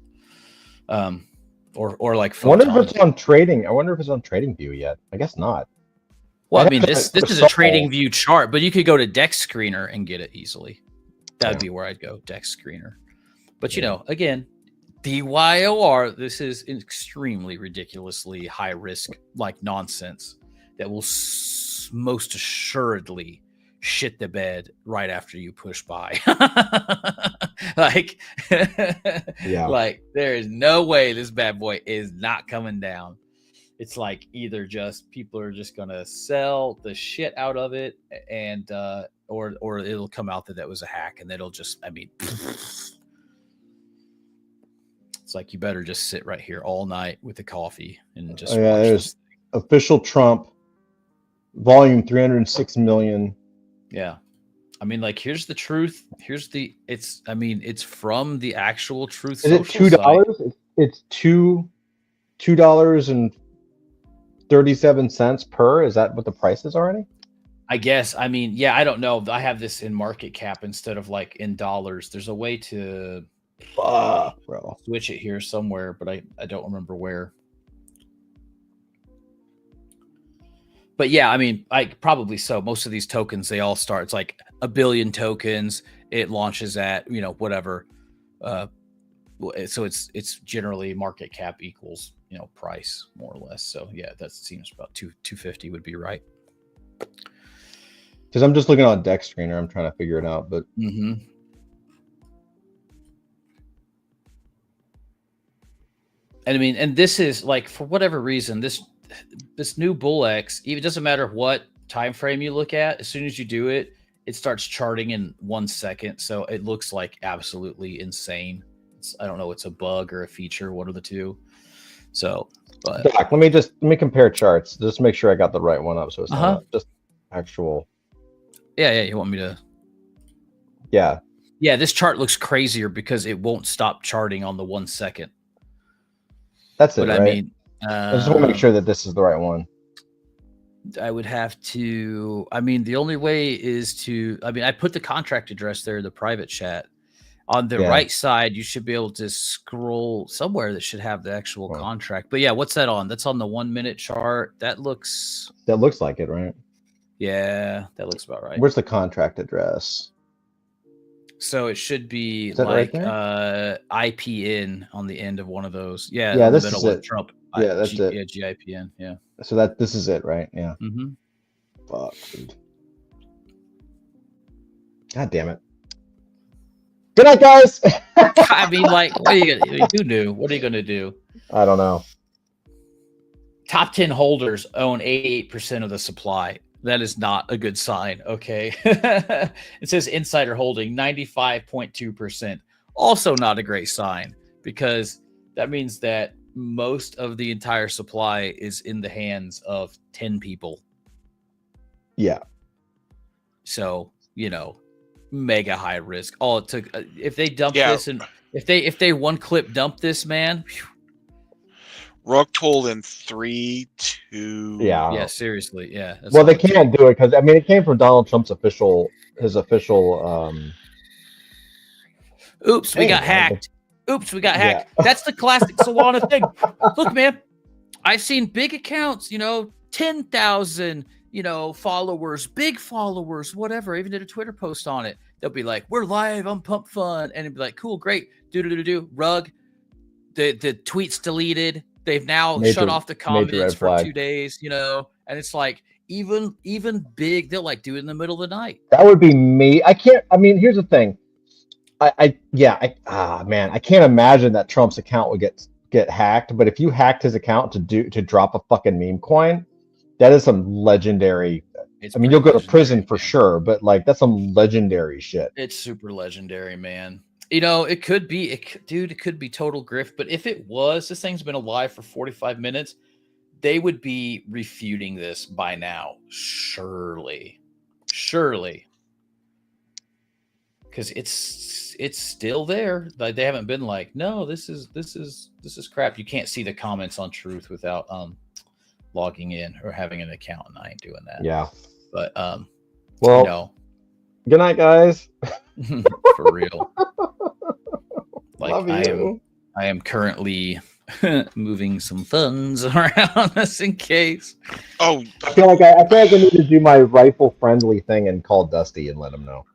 Or like I wonder if it's on trading. I wonder if it's on TradingView yet. I guess not. Well, I mean, this is a Trading View chart, but you could go to Dex Screener and get it easily. That would be where I'd go, Dex Screener. But, you know, again, DYOR, this is extremely ridiculously high risk, like nonsense that will most assuredly shit the bed right after you push buy. Like, like there is no way this bad boy is not coming down. It's like either just people are just gonna sell the shit out of it, and or it'll come out that was a hack, and it'll just, I mean, it's like you better just sit right here all night with the coffee and just watch there's official Trump volume 306 million. Yeah. I mean, like, here's the truth. Here's the, it's, I mean, it's from the actual Truth Is it $2? It's $2.37 per. Is that what the price is already? I guess. I mean, yeah, I don't know. I have this in market cap instead of like in dollars. There's a way to switch it here somewhere, but I don't remember where. But yeah, I mean, probably so. Most of these tokens, they all start. It's like 1 billion tokens. It launches at, you know, whatever. So it's generally market cap equals, you know, price more or less. So yeah, that seems about 250 would be right. Because I'm just looking on Dex Screener. I'm trying to figure it out, but. Mm-hmm. And I mean, and this is like, for whatever reason, this new Bull X, even doesn't matter what time frame you look at, as soon as you do it, it starts charting in 1 second. So it looks like absolutely insane. I don't know, it's a bug or a feature, one of the two. So, but Doc, let me compare charts. Just make sure I got the right one up. So it's not just actual. Yeah. You want me to? Yeah. Yeah. This chart looks crazier because it won't stop charting on the 1 second. That's it. But right? I mean, I just want to make sure that this is the right one. I would have to, I mean, the only way is to, I mean, I put the contract address there in the private chat. On the right side, you should be able to scroll somewhere that should have the actual contract. But yeah, what's that on? That's on the 1 minute chart. That looks like it, right? Yeah, that looks about right. Where's the contract address? So it should be like IPN on the end of one of those. Yeah, yeah, in this the middle is with it. Trump. Yeah, that's it. Yeah, GIPN. Yeah. So this is it, right? Yeah. Mm-hmm. Fuck. Dude. God damn it. Good night, guys. I mean, like, what are you gonna? Who knew? What are you gonna do? I don't know. Top 10 holders own 88% of the supply. That is not a good sign. Okay. It says insider holding 95.2%. Also not a great sign, because that means that most of the entire supply is in the hands of 10 people. Yeah. So, you know, mega high risk. All it took, if they dump this, and if they one clip dump this, man. Whew. Rock told in 3, 2. Yeah, seriously. Yeah. Well, they can't do it because, I mean, it came from Donald Trump's official. Oops, we got hacked. Oops, we got hacked. Yeah. That's the classic Solana thing. Look, man, I've seen big accounts, 10,000, followers, big followers, whatever. I even did a Twitter post on it. They'll be like, "We're live on Pump Fun," and it'd be like, "Cool, great, do rug." The tweets deleted. They've now shut off the comments for 2 days, and it's like even big. They'll like do it in the middle of the night. That would be me. Here's the thing. I can't imagine that Trump's account would get hacked. But if you hacked his account to drop a fucking meme coin, that is some legendary. You'll go to prison for sure, but like that's some legendary shit. It's super legendary, man. It could be, it could be total grift. But if it was, this thing's been alive for 45 minutes. They would be refuting this by now, surely, because it's still there. Like, they haven't been like, no, this is crap. You can't see the comments on Truth without logging in or having an account, and I ain't doing that. Yeah, but good night, guys. For real. Like, Love you. I am currently moving some funds around just in case. Oh, I feel like I need to do my rifle friendly thing and call Dusty and let him know.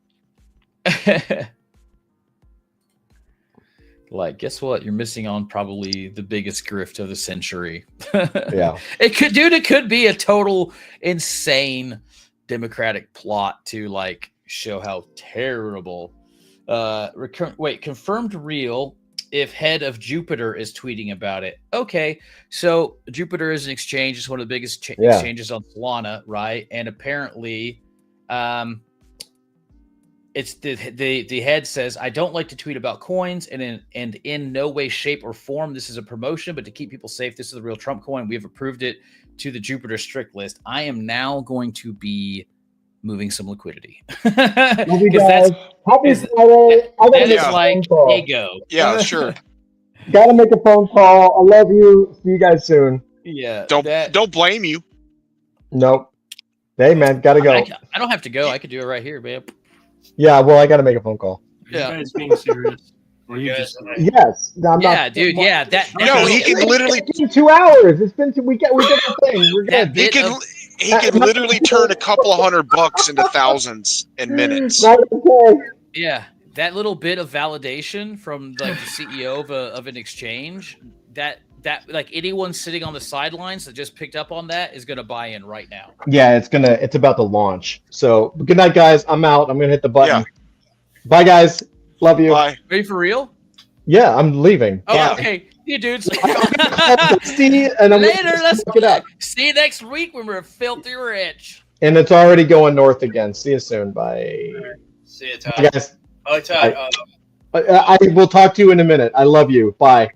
Like, guess what? You're missing on probably the biggest grift of the century. Yeah. It could be a total insane Democratic plot to like show how terrible. Confirmed real if head of Jupiter is tweeting about it. Okay, so Jupiter is an exchange. It's one of the biggest exchanges on Solana, right? And apparently, it's the head says, I don't like to tweet about coins, and in no way, shape, or form this is a promotion, but to keep people safe, this is a real Trump coin. We have approved it to the Jupiter strict list. I am now going to be moving some liquidity. Because like ego. Yeah, sure. Gotta make a phone call. I love you. See you guys soon. Yeah. Don't blame you. Nope. Hey man, gotta go. I don't have to go. I could do it right here, babe. Yeah, well, I gotta make a phone call. Yeah. You guys being serious? Or you just yes. Dude. Yeah. No, he can literally. It's been 2 hours. It's been we get the thing. We're good. He can literally turn a couple of $100 into thousands in minutes. Yeah, that little bit of validation from like the CEO of an exchange, that like anyone sitting on the sidelines that just picked up on that is gonna buy in right now. Yeah, it's about to launch. So good night, guys. I'm out. I'm gonna hit the button. Yeah. Bye, guys. Love you. Bye. Are you for real? Yeah, I'm leaving. Oh, yeah. okay. You dudes. See, and I'm later. Let's get up. See you next week when we're filthy rich. And it's already going north again. See you soon. Bye. See you, Todd. Bye, guys. Oh, Todd. I will talk to you in a minute. I love you. Bye.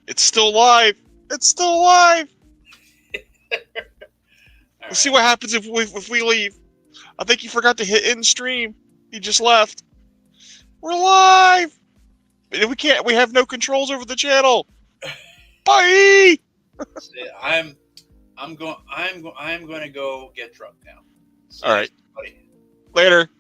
It's still live. It's still live. Let's see what happens if we leave. I think he forgot to hit end stream. He just left. We're live. We have no controls over the channel. Bye. I'm going to go get drunk now. All right. Later.